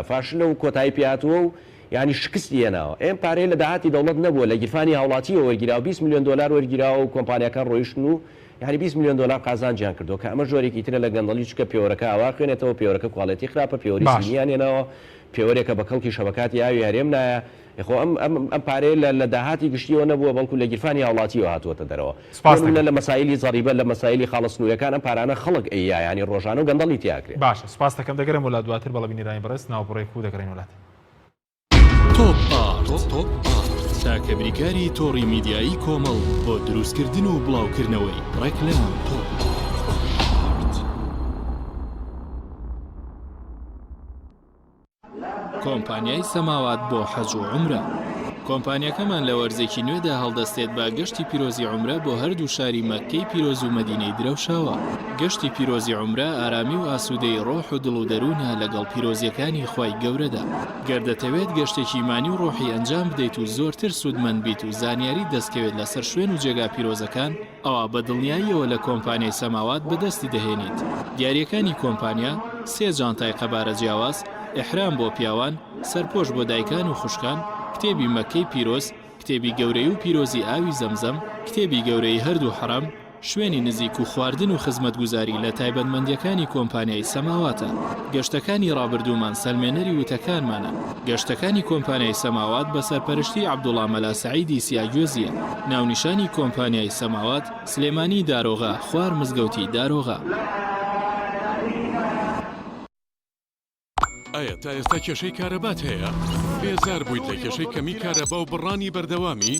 فاشلە و کۆتایی پێهاتووە و ینی شکستی هێناوە ئێم پارەی لە داهاتی دەوڵەت نەبووە لە گیرفانی هاوڵاتیەوە وەرگیراوە 20 میلیۆن دلار وەرگیراوە و کۆمپانیەکان ڕۆیشتن و یعنی 20 میلیۆن دلار قازانجیان کردو کە ئەمە جۆرێکی ترە لە گەندەڵی چکە پێوەرەکە ئاوا خوێنێتەوە پێوەرەکە کوڵەتی خراپە پێوەری سینیان هێناوە پێوەرێکە بە کەڵکی شەبکاتی ئاوی هەرێم نایە خۆ ئەم پارەیە لە داهاتی گشتیەوە نەبووە بەڵکو لە گیرفانی هاوڵاتیەوە هاتووەتە دەرەوە لە مەسایلی زەریبە لە مەسایلی خاڵسنوورەکان ئەم پارانە خەڵک ئەیە ینی ڕۆژانە و گەندەڵی تیاکرێت باشە سپاس دەکەم دەگەرم وڵات دواتر بەڵە بینیرانی بەڕێز ناوبڕێک و دەگەڕین وڵات تۆپ ئارت تاکە بریکاری تۆڕی میدیایی کۆمەڵ بۆ دروستکردن و بڵاوکردنەوەی ڕێکلام کۆمپانیای سەماوات بۆ حەج و عومرە کۆمپانیەکەمان لە وەرزێکی نوێدا هەڵدەستێت با گەشتی پیرۆزی عومرە بۆ هەردوو شاری مەککەی پیرۆز و مەدینەی درەوشاوە. گەشتی پیرۆزی عومرە ئارامی و ئاسوودەی ڕۆح و دڵ و دەروونە لەگەڵ پیرۆزیەکانی خوای گەورەدا. گەردەتەوێت گەشتێکی مانی و ڕۆحی ئەنجام بدەیت و زۆرتر سوودمەند بیت و زانیاری دەستکەوێت لەسەر شوێن و جێگا پیرۆزەکان، ئەوە بە دڵنیاییەوە لە کۆمپانیای سەماوات بەدەستی دەهێنیت. دیاریەکانی کۆمپانیا 3 جانتای قەبارە جیاواز، ئیحرام بۆ پیاوان، سەرپۆش بۆ دایکان و خوشکان، کتێبی مەککەی پیرۆز، کتێبی گەورەی و پیرۆزی ئاوی زەمزەم، کتێبی گەورەی هەردوو حەرەم، شوێنی نزیک و خواردن و خزمەتگوزاری لە تایبەتمەندیەکانی کۆمپانیای سەماواتە. گەشتەکانی ڕابردوومان سەلمێنەری وتەکانمانە. گەشتەکانی کۆمپانیای سەماوات بە سەرپەرشتی عەبدوڵڵا مەلا سەعیدی سیاگوێزیە. ناونیشانی کۆمپانیای سەماوات سلێمانی دارۆغا، خوار مزگەوتی دارۆغا. ئایا تا ئێستا کێشەی کارەبات هەیە؟ بێزار بوویت لە کێشەی کەمی کارەبا و بڕانی بەردەوامی؟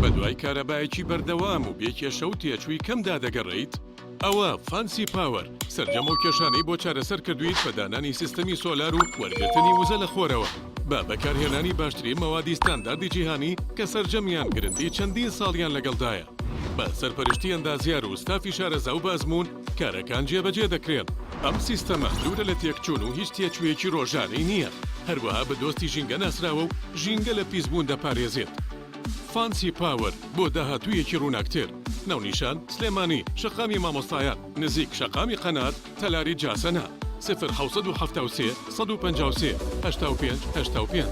بە دوای کارەبایەکی بەردەوام و بێکێشە و تێچووی کەمدا دەگەڕێیت؟ ئەوە فانسی پاوەر سەرجەم و کێشانەی بۆ چارەسەر کردویت بە دانانی سیستەمی سۆلار و وەرگرتنی وزە لە خۆرەوە بە بەکارهێنانی باشترین مەوادی ستانداردی جیهانی کە سەرجەمیان گرنگی چەندین ساڵیان لەگەڵدایە. بە سەرپەرشتی ئەندازیار و ستافی شارەزا و بازمون کارەکان جێبەجێ دەکرێن. ئەم سیستەمە دوورە لە تێکچوون و هیچ تێچوویەکی ڕۆژانەی نییە. هەروەها بە دۆستی ژینگە ناسراوە و ژینگە لە پیسبوون دەپارێزێت. فانسی پاوەر بۆ داهاتوویەکی ڕووناکتر. ناونیشان سلێمانی، شەقامی مامۆستایان، نزیک شەقامی قەنات، تەلاری جاسەنە. 0 153 85 85.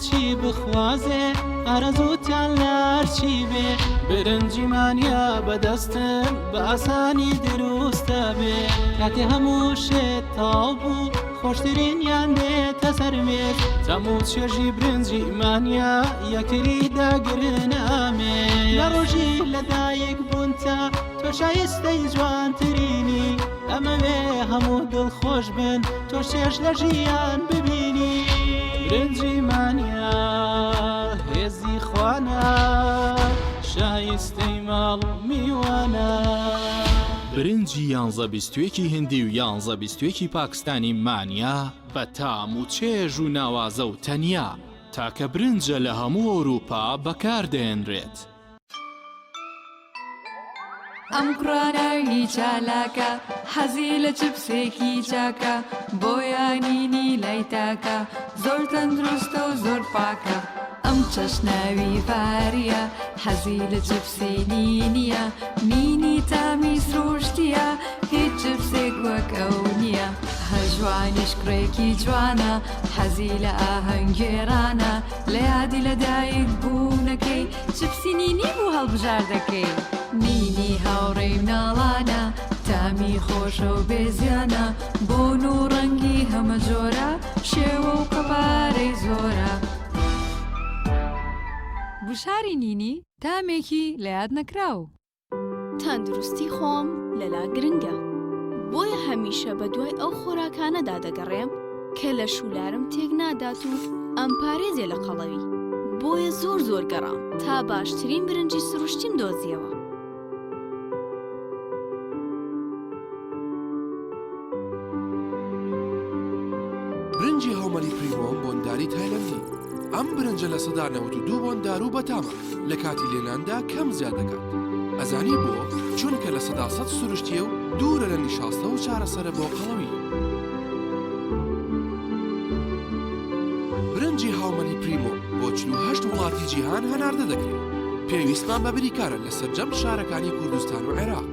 چی بخوازێ ئارەزووتان لارچی بێ برنجیمانیا بەدەستم بە ئاسانی دروستە بێ کاتێ هەموو شێت تاڵ بوو خۆشترینیان دێتە سەرمێز تەموو چێژی برنجی ئیمانیا یەکتری داگرنامێ لە ڕۆژی لەدایک بوون تا تۆ شایستەی جوانترینی ئەمەوێ هەموو دڵخۆش بن تۆ شێش لە ژیان ببینی برنجی مانیا هێزی خوانە شایستەی ماڵ میوانە. برنجی 11-21 هندی و 11-21 پاکستانی مانیا بە تام و چێژ و ناوازە و تەنیا تاکە برنجە لە هەموو ئەوروپا بەکاردێنرێت. ئەم کوڕانەی چالاکە حەزی لە چپسێکی چاکە بۆیانینی لای تاکە زۆر تەندروستە و زۆر پاکە. ئەم چەشناوی ڤاریە حەزی لە چپسی نینیە نینی تامی سروشتیە هیچ چپسێک وەک ئەو نییە. هەژوانیش کوڕێکی جوانە حەزی لە ئاهەنگێرانە لە یادی لەدایک بوونەکەی چپسی نینی بوو هەڵبژار دەکەی. نینی هاوڕێی مناڵانە تامی خۆشە و بێزیانە بۆن و ڕەنگی هەمە جۆرە شێوە و قەبارەی زۆرە. بشاری نینی تامێکی لە یاد نەکراو. تەندروستی خۆم لەلا گرنگە بۆیە هەمیشە بە دوای ئەو خۆراکانەدا دەگەڕێم کە لە شولارم تێک نادات و ئەم پارێزێ لە قەڵەوی بۆیە زۆر گەڕام تا باشترین برنجی سروشتیم دۆزیەوە. برنجی هاومەلی پریمۆم بۆنداری تایلەندی. ئەم برنجە لە سەدا 92 بۆندار و بەتامە لە کاتی لێناندا کەم زیاد دەکات. ئەزانی بۆ چونکە لە سەدا 100 سروشتیە و دوورە لە نیشاستە و چارەسەرە بۆ قەڵەوی. برنجی هاومەلی پریمۆ بۆ 48 وڵاتی جیهان هەناردە دەکرێت. پێویستمان بە بریکارە لە سەرجەم شارەکانی کوردستان و عێراق.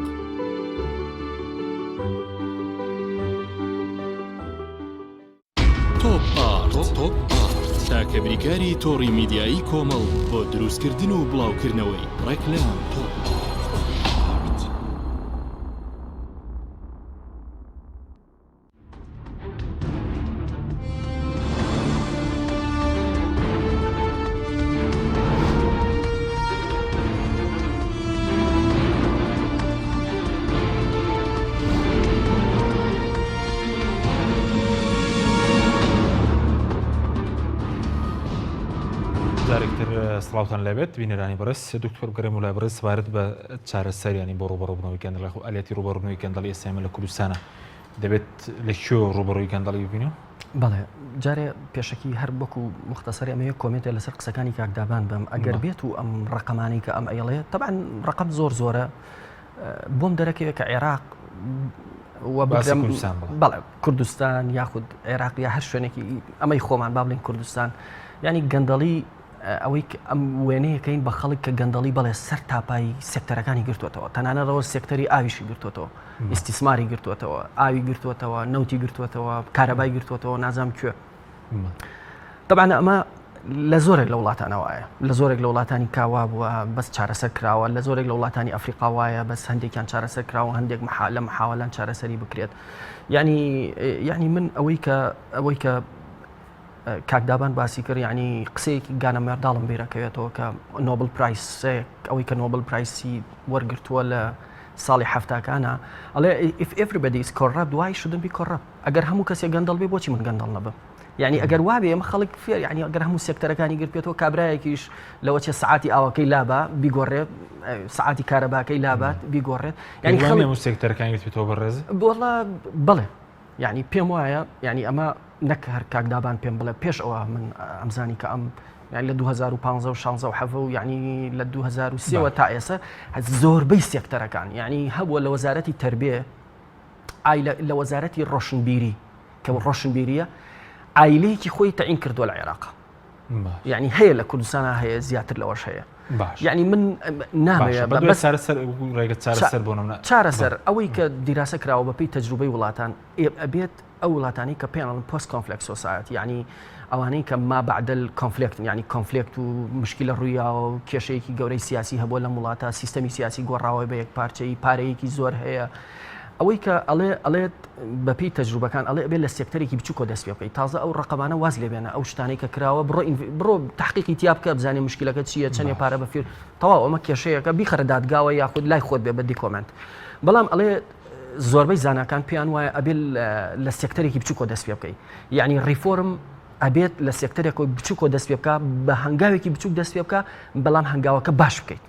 تۆپ ئارت تاکە بریکاری تۆڕی میدیایی کۆمەڵ بۆ دروستکردن و بڵاوکردنەوەی ڕێکلام. سڵاوتان لەبێت بینەرانی بەڕێز دکتۆر گەرەم و لای بەڕێز سپارەت بە چارەسەریانی بۆ ڕوبەڕووبوونەوەی گەندەڵی ئەلێتی ڕوبەڕوونەوەی گەندەڵی ئێستا لە کوردستانە دەبێت لە کوێ ڕوبەڕووی گەندەڵی ببینێ؟ بەڵێ جارێ پێشکی هەر بەکو مختصری ئەمە کۆمنتێ لەسەر قسەکانی کاکدابان بم ئەگەر بێت و ئەم ڕقەمانی کە ئەم ئەیڵێ طبعاً ڕقم زۆرە بۆم دەرەکەوێت کە عێراق بەڵێ کوردستان یاخود عێراق یا هەر شوێنێکی ئەمەی خۆمان با بڵین کوردستان ینی گەندەڵی ئەوەی ئەم وێنەیەکەین بە خەڵک کە گەندەڵی بەڵێ سەر تاپای سێکتەرەکانی گرتوێتەوە تەنانەتەوە سێکتەری ئاویشی گرتوێتەوە ئیسیسماری گرتوێتەوە ئاوی گرتوێتەوە نەوتی گرتوێتەوە کارەبای گرتوێتەوە نازام کوێ طبعاً ئەمە لە زۆرێک لە وڵاتانەوەیە لە زۆرێک لە وڵاتانی کاوا بووە بەس چارەسەر کراوە لە زۆرێک لە وڵاتانی ئەفریقا وایە بەس هەندێکیان چارەسەر کراوە هەندێک لە محاولان چارەسەری بکرێت یعنی من ئەوەی کە کاکدابان باسی کرد یعنی قسەیەکی گانە مێرداڵم بیرەکەوێتەوە کە نۆبل پرایس ئەوەی کە نۆبل پرایسی وەرگرتووە لە ساڵی هەفتاکانە ئەڵێ if everybody is corrupt why shouldn't be corrupt ئەگەر هەموو کەسێک گەندەڵ بێ بۆچی من گەندەڵ نەبم یعنی ئەگەر وابێ ئەمە خەڵک فێر یعنی ئەگەر هەموو سێکتەرەکانی گرتوێتەوە کابرایەکیش لەوە چێ سعاتی ئاوەکەی لابا بیگۆڕێت سعاتی کارەباکەی لابات بیگۆڕێت یعنی هەموو سێکتەرەکانی گرتوێتەوە بەڕێز وەڵا بڵێ یعنی پێم وایە یعنی ئەمە نەک هەر کاکدابان پێم بڵێ پێش ئەوە من ئەمزانی کە ئەم یعنی لە 2015 و 16 و 17 و یعنی لە 2023 تا ئێستا زۆربەی سێکتەرەکان یعنی هەبووە لە وەزارەتی تربیە لە وەزارەتی ڕۆشنبیری کە ڕۆشنبیریە ئایلەیەکی خۆی تەعین کردووە لە عێراق یعنی هەیە لە کوردستانە هەیە زیاتر لەوەش هەیە یعنی من نامەیە چارەسەر ئەوەی کە دیراسە کراوە بەپێی تەجروبەی وڵاتان ئەبێت ئەو وڵاتانی کە پێیان پۆست کۆنفلێکت سۆسایەتی یعنی ئەوانەی کە ما بعد کۆنفلێکت یعنی کۆنفلێکت و مشکلە ڕوویاوە و کێشەیەکی گەورەی سیاسی هەبووە لە وڵاتە سیستەمی سیاسی گۆڕاوە بە یەک پارچەی پارەیەکی زۆر هەیە ئەوەی کە ئەڵێت بەپی تەجروبەکان ئەڵێ بێت لە سێکتەرێکی بچووکۆ دەست پێ بکەیت تازە ئەو ڕقەمانە واز لێ بێنە ئەو شتانەی کە کراوە بڕۆ تحقیقی تیا بکە بزانێ مشکلەکە چییە چەندێ پارە بەفیر تەواو ئەمە کێشەیەکە بیخەرە دادگاوە یاخود لای خۆت بێ بە دیکۆمنت بەڵام ئەڵێ زۆربەی زانکان پێیان وایە ئەبێت لە سێکتەرێکی بچووکۆ دەست پێ بکەیت یعنی ڕیفۆرم ئەبێت لە سێکتەرێک بچووکۆ دەست پێ بکە بە هەنگاوێکی بچووک دەست پێ بکە بەڵام هەنگاوەکە باش بکەیت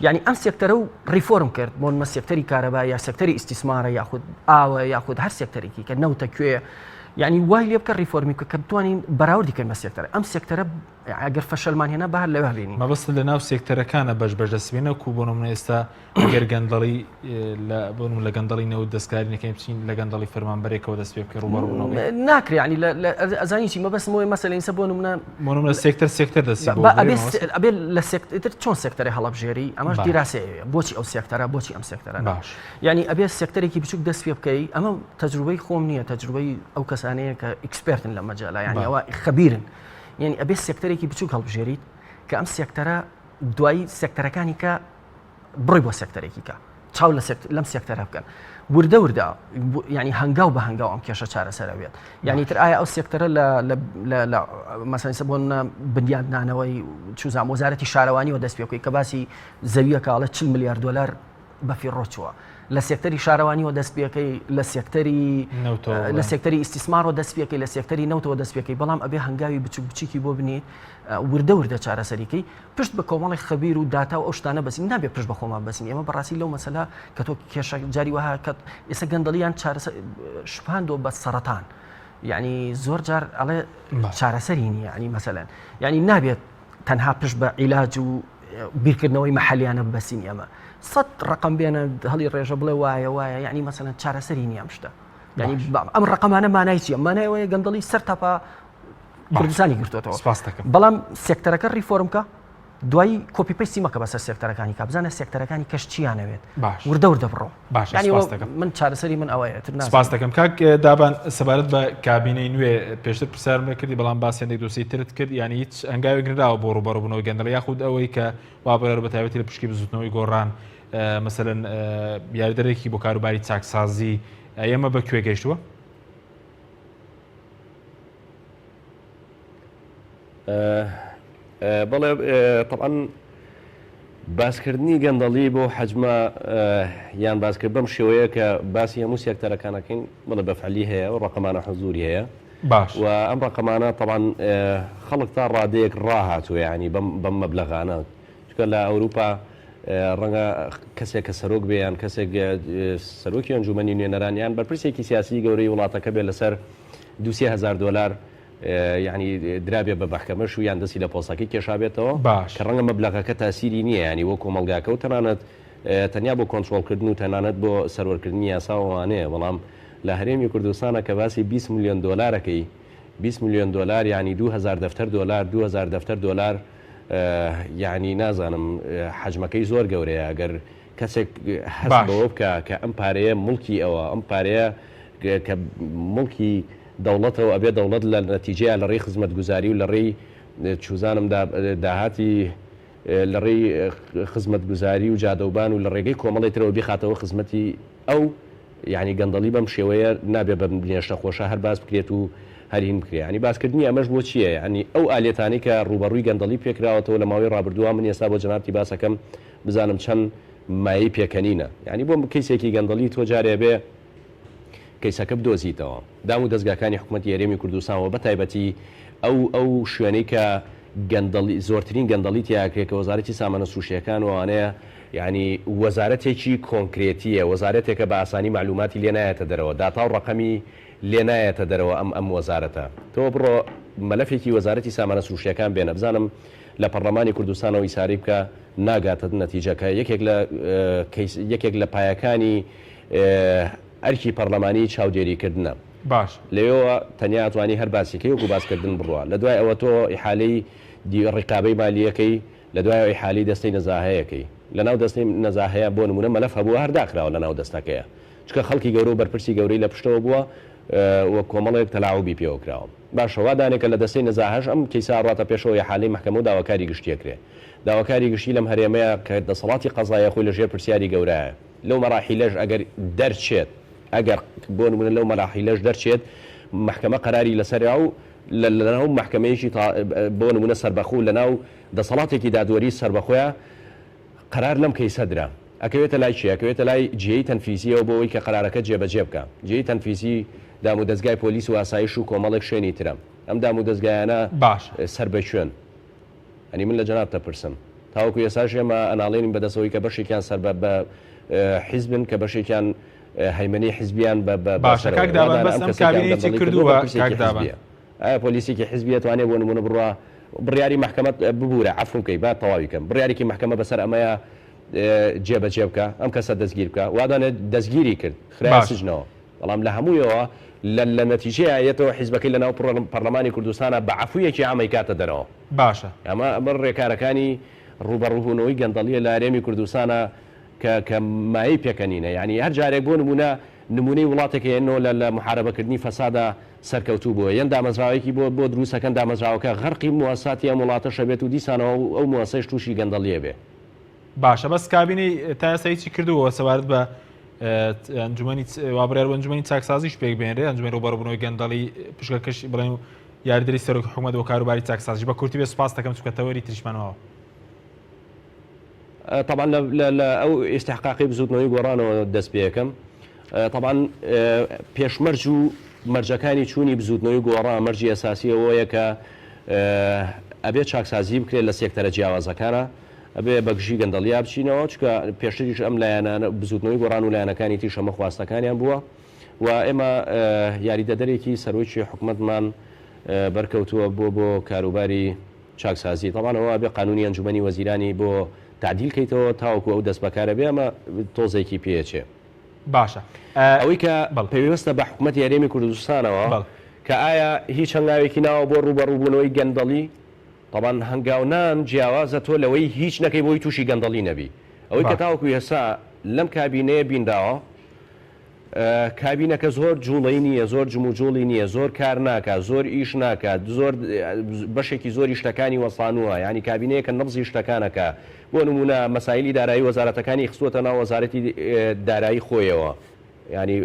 یعنی ئەم سێکتەرە و ڕیفۆرم کرد بۆنمە سێکتەری کارەبا یا سێکتەری ئیسیسمارە یاخود ئاوە یاخود هەر سێکتەرێکی کە نەوتە کوێ یعنی وای لێ بکە ڕیفۆرمی کە بتوانین بەراوردی کەن بە سێکتەرە ئەم سێکتەرە ئەگەر فەشەلمان هێنا بەهر لەوێ بینی مەبەست لە ناو سێکتەرەکانە بەش دەستبێنە و بۆ نمونە ئێستا ئەگەر گەندەڵی لە گەندەڵی نەوت دەستکارینەکەی بچین لە گەندەڵی فەرمانبەرێکەوە دەست پێ بکە ڕوبەڕوونەوە ناکرێ ینی ئەزانی چی مەبەستمەوەی مەسەلەی بۆ نمونە سێکتەر دەستی ئەبێ لە سێکتەر چۆن سێکتەری هەڵەبژێری ئەمەش دیراسەیە بۆچی ئەو سێکتەرە بۆچی ئەم سێکتەرە باش ینی ئەبێ سێکتەرێکی بچووک دەست پێ بکەی ئەمە تەجروبەی خۆم نییە تەجروبەی ئەو کەسانەیە کە ئیکسپێرتن لە مەجاالە ینی ئەوە خەبیرن یعنی ئەبێ سێکتەرێکی بچووک هەڵبژێریت کە ئەم سێکتەرە دوایی سێکتەرەکانی کە بڕۆی بۆ سێکتەرێکی کە چاو لەم سێکتەرە بکەن وردە ینی هەنگاو بە هەنگاو ئەم کێشە چارەسەرەوێت یعنی تر ئایا ئەو سێکتەرە لە مەسەلەن بۆ بنیادنانەوەی چوزام وەزارەتی شارەوانیەوە دەست پێ بکەی کە باسی زەویەکە ئەڵێ 40 میلیارد دلار بەفی ڕۆچووە لە سێکتەری شارەوانیەوە دەست پێکەی لە سێکتەری ئیسیسمارەوە دەست پێکەی لە سێکتەری نەوتەوە دەست پێکەی بەڵام ئەبێ هەنگاوی بچوک بچیکی بۆ بنیت وردە چارەسەریکەی پشت بە کۆمەڵی خەبیر و داتا و ئەو شتانە بەسین نابێت پشت بە خۆمان بەسین ئێمە بەڕاستی لەو مەسەلا کە تۆ کێشە جاری وها کە ئێستا گەندەڵیان شپاندۆ بە سەرەتان یعنی زۆر جار ئەڵێ چارەسەری نیە ینی مەسەلەن یعنی نابێت تەنها پشت بە عیلاج و بیرکردنەوەی مەحەلیانە بەسین ئێمە 100 ڕقم بێنە هەڵی ڕێژە بڵێ وایە یعنی مەسەلەن چارەسەری نیە ئەم شتە یعنی ئەم ڕقەمانە مانای چییە مانایەوەیە گەندەڵی سەر تاپا کوردستانی گرتوێتەوە بەڵام سێکتەرەکە ڕیفۆرمکە دوایی کۆپیپەیستی مەکە بەسەر سێکتەرەکانی کە بزانە سێکتەرەکانی کەش چیانەوێت وردە بڕۆ من چارەسەری من ئەوەیە سپاس دەکەم کاک دابان سەبارەت بە کابینەی نوێ پێشتر پرسیارم کردی بەڵام باسیێنێک دۆسی ترت کرد یعنی هیچ ئەنگاوێک نراوە بۆ ڕوبەڕووبوونەوەی گەندەڵ یاخود ئەوەی کە وابەر بە تایبەتی لە پشکی بزوتنەوەی گۆڕان مەسەلەن یاریدەرێکی بۆ کاروباری چاکسازی ئێمە بەکوێ گەیشتووە؟ بەڵێ طبعاً باسکردنی گەندەڵی بۆ حەجمە یان باسکرد بەم شێوەیە کە باسی هەموو سێکتەرەکانەکەین بڵێ بەفعلی هەیە و ڕقەمانە حەزوری هەیە باش و ئەم ڕقەمانە طبعاً خەڵک تا ڕادەیەک ڕاهاتوە ینی بەم مەبلەغانە چکە لە ئەوروپا ڕەنگە کەسێک کە سەرۆک بێیان کەسێک سەرۆکی ئەنجومەنی نوێنەرانیان بەرپرسێکی سیاسی گەورەی وڵاتەکە بێت لەسەر $2,000 ینی درابێ بە بەحکەمەش و یان دەستی لە پۆسەکەی کێشابێتەوە کە ڕەنگە مەبلەغەکە تاسیری نییە ینی وەکو کۆمەلگاکە و تەنانەت تەنیا بۆ کۆنتترۆلکردن و تەنانەت بۆ سەرۆرکردنی یاساوانەیە بەڵام لە هەرێمی کوردستانە کە باسی $20 ملیۆن $20 ملیۆن ینی $2,000 یعنی نازانم حجمەکەی زۆر گەورەیە ئەگەر کەسێک هەست بەوە بکە کە ئەم پارەیە مڵکی ئەوە ئەم پارەیە کە مڵکی دەوڵەتەوە ئەبێ دەوڵەت لە نەتیجەیە لە ڕێی خزمەتگوزاری و لە ڕێی چوزانم داهاتی لە ڕێی خزمەتگوزاری و جادەوبان و لە ڕێگەی کۆمەڵی ترەوە بیخاتەوە خزمەتی ئەو یعنی گەندەڵی بەم شێوەیە نابێ بە بنێشتە خۆشە هەر باس بکرێت و هەرین بکرێت ینی باسکردنی ئەمەش بۆ چییە ینی ئەو ئالێتانی کە ڕوبەڕووی گەندەڵی پێکراوەتەوە لە ماوەی ڕابردووە من ئێستا بۆ جەنابی باسەکەم بزانم چەند مایی پێکەنینە ینی بۆ کەیسێکی گەندەڵی تۆ جارێ بێ کەیسەکە بدۆزیتەوە دام و دەستگاکانی حکوومەتی هەرێمی کوردستانەوە بە تایبەتی ئەو شوێنەی کە زۆرترین گەندەڵی تیاکرێت کە وەزارەتی سامانە سروشتیەکان وانەیە ینی وەزارەتێکی کۆنکرێتیە وەزارەتێکە بە ئاسانی معلوماتی لێ نایەتە دەرەوە داتا و ڕقەمی لێ نایەتە دەرەوە ئەم وەزارەتە تۆ بڕۆ مەلەفێکی وەزارەتی سامانە سروشتیەکان بێنە بزانم لە پەرلەمانی کوردستانەوە ئیساری بکە ناگاتە نەتیجەکە یەکێک لە پایەکانی ئەرکی پەرلەمانی چاودێریکردنە باش لەوێەوە تەنیا توانی هەر باسیەکەی وەکو باسکردن بڕوە لە دوای ئەوە تۆ ئیحالەی ڕێکابەی مالیەکەی لە دوای ئیحالی دەستەی نەزاهەیەکەی لە ناو دەستەی نەزاهەیە بۆ نمونە مەلەف هەبووە هەرداکراوە لە ناو دەستەکەیە چکە خەڵکی گەورە و بەرپرسی گەورەی لە پشتەوە بووە وە کۆمەڵێک تەلاعوبی پێوە کراوە باشەوە دانێکە لە دەستەی نەزاهەش ئەم کەیسا ڕاتە پێشەوە ئیحالەی مەحکەمە و داواکاری گشتیەکرێ داواکاری گشتی لەم هەرێمەیە کە دەسەڵاتی قەزایە خۆی لەژێر پرسیاری گەورەیە لەو مەراحیلەش ئەگەر دەرچێت ئەگەر بۆ نمونە لەو مەراحیلەش دەرچێت محکمە قەراری لەسەریا و لەناو محکمەیەکی بۆ نمونە سەربەخۆ لەناو دەسەڵاتێکی دادوەری سەربەخۆیە قەرار لەم کەیسەدرا ئەکەوێتە لای چی ئەکەوێتە لای جێی تەنفیزیەوە بۆ ئەوەی کە قەرارەکە جێبەجێ بکە جێی تەنفیزی دام و دەستگای پۆلیس و ئاسایش و کۆمەڵێک شوێنی ترە ئەم دام و دەستگایانە باش سەر بە شوێن ئەنی من لە جەناب تەپرسم تاوەکو ئێساش ئێمە ئەناڵێنین بەدەستەوەی کە بەشێکیان سەر بە حیزبن کە بەشێکیان هەیمەنی حیزبیان باشە کاک دابان بەسم کابینێتی کردووە کاک دابان ئایا پۆلیسێکی حیزبیە توانێت بۆ نمونە بڕوا بڕیاری محکەمە ببوورە عەفوکەی با تەواویکەم بڕیارێکی محکەمە بەسەر ئەمەیە جێبەجێ بکە ئەم کەسە دەستگیر بکە وادانێت دەستگیری کرد خراپ سژنەوە بەڵام لە هەموویەوە لە نەتیجەیە یەتەوە حیزبەکەی لەناو پەرلەمانی کوردستانە بە عەفویەکی عامی کاتە دەرەوە باشە ئەمە ڕێکارەکانی ڕوبەڕووبوونەوەی گەندەڵیە لە هەرێمی کوردستانە کە مایی پێکەنینە یعنی هەر جارێک بۆ نمونەی وڵاتێکە هێنەوە لە محارەبەکردنی فەسادە سەرکەوتوو بووە یەن دامەزراوەیەکی بۆ دروستەکەن دامەزراوەکە غەرقی مواساتی ئەم وڵاتەشە بێت و دیسانەوە ئەو مواسەش تووشی گەندەڵیە بێ باشە بەس کابینەی تا ئێستایی کردووە سەوارد بە ئەنجومەنی وابڕێر ئەنجومەنی چاکسازیش پێک بێنرێ ئەنجومەنی ڕوبەڕووبوونەوەی گەندەڵی پشکەکەش بڵێن و یاریدەری سەرۆکی حکوومەت و کاروباری چاکسازی بە کورتی بێ سوپاس دەکەم چونکە تەوەری تریشمانەوە طبعا ئەو ئێستحقاقی بزوتنەوەی گۆڕانەوە دەست پێەکەم طبعا پێشمەرج و مەرجەکانی چوونی بزوتنەوەی گۆڕا مەرجی ئەساسیەوەیە کە ئەبێ چاکسازی بکرێت لە سێکتەرە جیاوازەکانە ئەبێ بەگژی گەندەڵیا بچینەوە چکە پێشتریش ئەم لایەنانە بزوتنەوەی گۆڕان و لایەنەکانی تیش ئەمە خواستەکانیان بووە و ئێمە یاریدەدەرێکی سەرۆکی حکوومەتمان بەرکەوتووە بۆ کاروباری چاکسازی طبعاەوە بێ قانونی ئەنجومەنی وەزیرانی بۆ تعدیل کەیتەوە تاوەکو ئەو دەست بەکارە بێ ئەمە تۆزێکی پێچێ باشە ئەوەی کە پێویستە بە حکوومەتی هەرێمی کوردستانەوە کە ئایا هیچ هەنگاوێکی ناوە بۆ ڕوبەڕووبوونەوەی گەندەڵی طبعاً هەنگاونان جیاوازە تۆ لەوەی هیچ نەکەی بۆی تووشی گەندەڵی نەبی ئەوەی کە تاوەکو ئێستا لەم کابینەیە بینراوە کابینەکە زۆر جوڵی نییە زۆر جموجوڵی نییە زۆر کار ناکات زۆر ئیش ناکات زۆر بەشێکی زۆری شتەکانی وەسانووە ینی کابینەیە کە نەبزی شتەکانەکە بۆ نمونە مەسایلی دارایی وەزارەتەکانی خستووەتە ناو وەزارەتی دارایی خۆیەوە ینی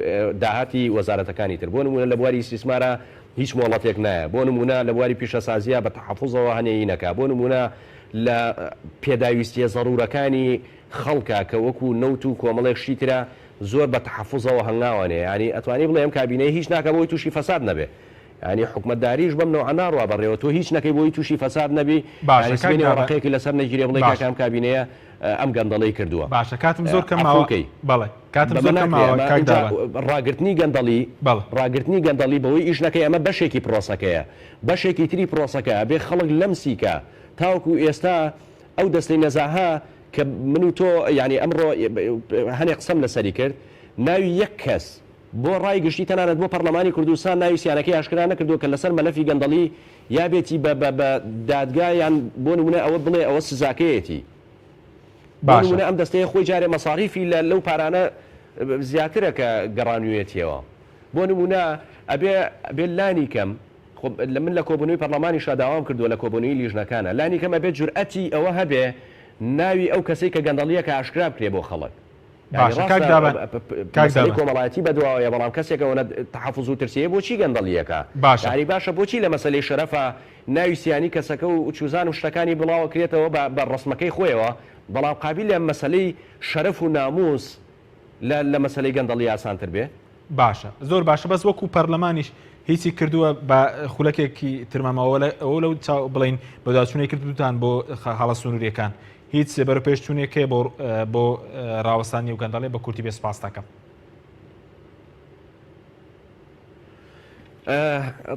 داهاتی وەزارەتەکانی تر بۆ نمونە لە بواری استیسمارە هیچ مۆڵەتێک نایە بۆ نمونە لە بواری پیشەسازیە بە تەحەفوزەوە هەنێی نەکا بۆ نمونە لە پێداویستیە زەڕورەکانی خەڵکە کە وەکو نەوت و کۆمەڵێک شیترە زۆر بە تەحەفوزەوە هەنگاوانێ ینی ئەتوانی بڵێ ئەم کابینەی هیچ ناکە بۆی تووشی فەساد نەبێ ینی حکومەتداریش بەم نەوە ناڕوا بەڕێوە تۆ هیچ نەکەی بۆی تووشی فەساد نەبی ڕقەیەکی لەسەر نەگیری بڵێ کاکام کابینەیە ئەم گەندەڵی کردووە. باشە کاتم زۆر کەماوەکەی بەڵێ کاتم زۆر ڕاگررتنی گەندەڵی ڕاگررتنی گەندەڵی بەوەی ئیشنەکەی ئەمە بەشێکی پرۆسەکەیە بەشێکی تری پرۆسەکە بێ خەڵک لەم سیکە تاوکو ئێستا ئەو دەستەی نەزاها کە من و تۆ ینی ئەمڕۆ هەنێ قسەم لەسەری کرد ناوی یەک کەس بۆ ڕای گشتی تەنانەت بۆ پەرلەمانی کوردستان ناوی سیانەکەی ئاشکرا نەکردو کە لەسەر مەلەفی گەندەڵی یا بێتی بە دادگایان بۆ نمونە ئەوە بڵێ ئەوە سزاکەیەتی باشە ئەم دەستەیە خۆی جارێ مەساریفی لەو پارانە زیاترە کە گەڕانوێتیەوە بۆ نمونە ئەبێ لانی کەم من لە کۆبوونەوەی پەرلەمانی شاداوام کردووە لە کۆبوونەوەی لیژنەکانە لانی کەم ئەبێت جورئەتی ئەوە هەبێ ناوی ئەو کەسەی کە گەندەڵیە کە ئاشکرا بکرێ بۆ خەڵک کۆمەڵایەتی بەدواوەیە بەڵام کەسێکەوە تحفظ و ترسیە بۆچی گەندەڵیەکە ینی باشە بۆچی لە مەسەلەی شەرەفە ناوی سیانی کەسەکە و چوزان و شتەکانی بڵاوە کرێتەوە بە ڕسمەکەی خۆیەوە بەڵام قابل لە مەسەلەی شەرەف و ناموس لە مەسەلەی گەندەڵی ئاسانتر بێ باشە زۆر باشە بەس وەکو پەرلەمانیش هیچی کردووە بە خولەکێکی ترمامەوە ئەو لەو بڵین بەداچوونەی کردوتان بۆ هەڵە سنووریەکان هیچ بەرە پێشچوونێکێ بۆ ڕاوەستانی و گەندەڵێ بە کورتی بێ سپاس دەکەم.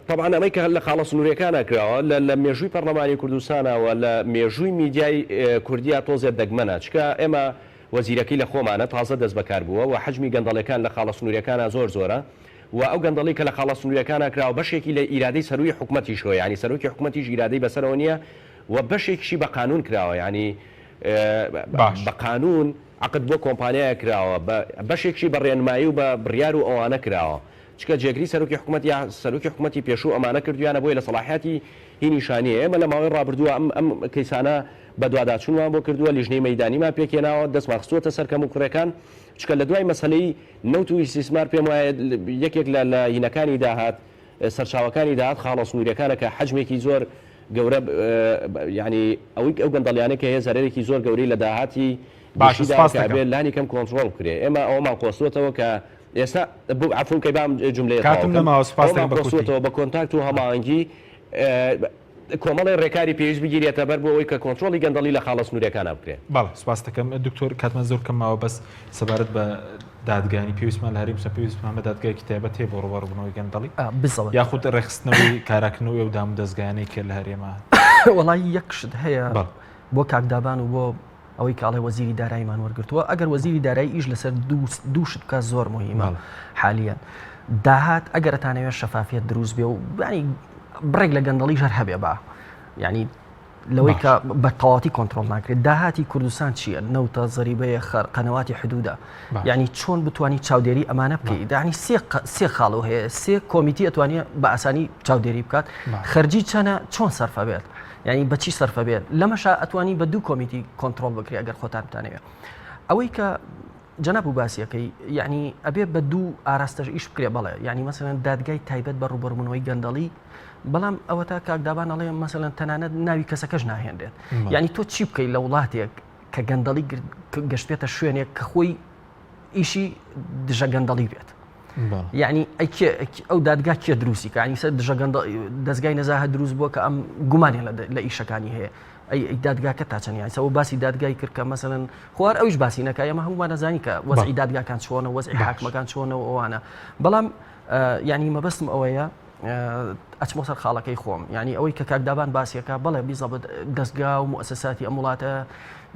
طبعا ئەمەی کە لە خاڵە سنووریەکانە کراوە لە مێژووی پەرلەمانی کوردستانەوە لە مێژووی میدیای کوردیا تۆزێت دەگمەنە چکە ئێمە وەزیرەکەی لە خۆمانە تازە دەست بەکار بووە و حجمی گەندەڵەکان لە خاڵە سنووریەکانە زۆرە و ئەو گەندەڵی کە لە خاڵە سنووریەکانە کراوە بەشێکی لە ئیرادەی سەروی حکوومەتی شۆ ینی سەرۆکی حکوومەتیش ئیرادەی بەسەرەوە نییە و بەشێکیشی بە قانون کراوە ینی بە قانون عقد بۆ کۆمپانیایە کراوە بەشێکشی بە ڕێنمایی و بە بڕیار و ئەوانە کراوە چکە جێگری سەرۆکی حکوومەت یا سەرۆکی حکوومەتی پێشوو ئەمانە کردویانە بۆی لە سەلاحیاتی هی نیشانیە ئێمە لە ماوەی ڕابردووە ئەم کەیسانە بە دوواداچوونمان بۆ کردووە لیژنەی مەیدانیمان پێکێناوە دەستمان خستووەتە سەرکەم و کوڕەکان چکە لە دوای مەسەلەی نەوت و ئیسیسمار پێم وایە یەکێک لە هینەکانی داهات سەرچاوەکانی داهات خاڵە سنووریەکانە کە حجمێکی زۆر گەورە ینی ئەو گەندەڵیانە کە هەیە زەرێکی زۆر گەورەی لە داهاتی باشبێت لانی کەم کۆنتترۆل کرێ ئێمە ئەومان قۆستوەتەوە کە ئێستا عفونکەی بام جملەیەوە بە کۆنتاکت و هەماهەنگی کۆمەڵی ڕێکاری پێویست بگیرێتە بەر بۆ ئەوەی کە کۆنتترۆلی گەندەڵی لە خاڵە سنووریەکانە بکرێت. بەڵێ سپاس دەکەم دکتۆر کاتمە زۆر کەماوە بەس سەبارەت بە دادگانی پێویستمان لە هەریم پێویستمان بە دادگایکی تایبەت هەیە بۆ ڕوبەڕووبوونەوەی گەندەڵی یاخود ڕێخستنەوەی کاراکردنەوەی ئەو دام دەستگایانەی کرد لە هەرێمە وەڵی یەکشت هەیە بۆ کاکدابان و بۆ ئەوەی کاڵی وەزیری داراییمان وەرگرتووە ئەگەر وەزیری دارایی ئیش لەسەر دووشت بکە زۆر مهمە حالیان داهات ئەگەرتانەوێت شەفافیت دروست بێ و ینی بڕێک لە گەندەڵی ژەر هەبێ بە ینی لەوەی کە بە تەواتی کۆنتترۆل ناکرێت داهاتی کوردستان چییە نەوتە زەریبەیە قەنەواتی حدوودە ینی چۆن بتوانانی چاودێری ئەمانە بکەیت دانی سێ خاڵەوە هەیە سێ کۆمیتی ئەتوانێت بە ئاسانی چاودێری بکات خەرجی چەنە چۆن سەرفە بێت ینی بەچی سەرفە بێت لەمەشا ئەتوانی بە دوو کۆمیتی کۆنتترۆل بکرێت ئەگەر خۆتان بتانەوێت ئەوەی کە جەناب و باسیەکەی یعنی ئەبێ بە دوو ئاراستەش ئیش بکرێ بەڵێ ینی مەسەلەن دادگای تایبەت بە ڕوبەڕوونەوەی گەندەڵی بەڵام ئەوە تا کاکدابان ئەڵێ مەسەلەن تەنانەت ناوی کەسەکەش ناهێنرێت ینی تۆ چی بکەیت لە وڵاتێک کە گەندەڵی گەشتێتە شوێنێک کە خۆی ئیشی دژە گەندەڵی بێت یعنی ئەو دادگا کێ دروستی کە ینی سەر دژە دەستگای نەزاهە دروست بووە کە ئەم گومانێ لە ئیشەکانی هەیە ئەی دادگاکە تا چەند یانسەوە باسی دادگای کرد کە مەسەلەن خوار ئەوش باسی نەکە ئەمە هەمومان نەزانی کە وەزعی دادگاکان چۆنە وەزعی حاکمەکان چۆنەوە ئەوانە بەڵام ینی مەبەستم ئەوەیە ئەچمۆ سەر خاڵەکەی خۆم ینی ئەوەی کە کاکدابان باسیەکە بەڵێ بیزەبت دەستگا و مؤسساتی ئەم وڵاتە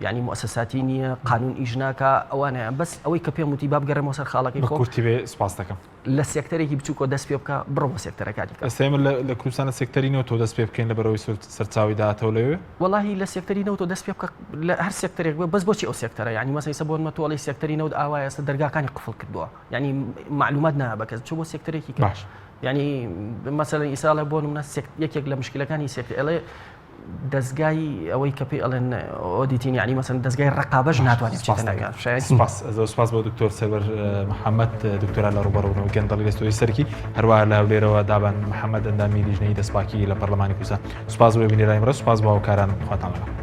ینی مؤسساتی نییە قانون ئیژناکە ئەوانەیە بەس ئەوەی کە پێم وتی با بگەڕێمەوە سەر خاڵەکەی خۆم کورتی بێ سپاس دەکەم لە سێکتەرێکی بچووکۆ دەست پێ بکە بڕۆ بە سێکتەرەکانی ئێستا لە کوردستانە سێکتەرینەوە تۆ دەست پێ بکەین لە بەرەوەی سەرچاوی داهاتەوە لەوێ وەڵاهی لە سێکتەرینەوە تۆ دەست پێ بکە لە هەر سێکتەرێک بەس بۆچی ئەو سێکتەرە ینی مەسەی سە بۆن مەتۆڵی سێکتەرینەوە ئاوایە ئێستا دەرگاکانی قفڵ کردووە ینی معلومات نایە بەکەس چۆ بۆ سێکتەرێکی باش ینی مەسەلەن ئیساڵە بۆ نمونە یەکێک لە مشکلەکانی سێکتەر ئەڵێ دەستگای ئەوەی کە پێی ئەڵێن ئۆدیتین ینی مەسەن دەستگای ڕقابەش ناتوانێت بچێتە ناویان سپاس بۆ دکتۆر سەربەر محەممەد دکتۆرا لە ڕوبەڕوونەوەی گەندەڵی لەستۆی سەرکی هەروەها لە هەولێرەوە دابان محەممەد ئەندامی لیژنەی دەستپاکی لە پەرلەمانی کوردستان سپاس بۆ بینێرای ئەمڕۆ سپاس بۆ هاوکاران خواتان لەگەڵ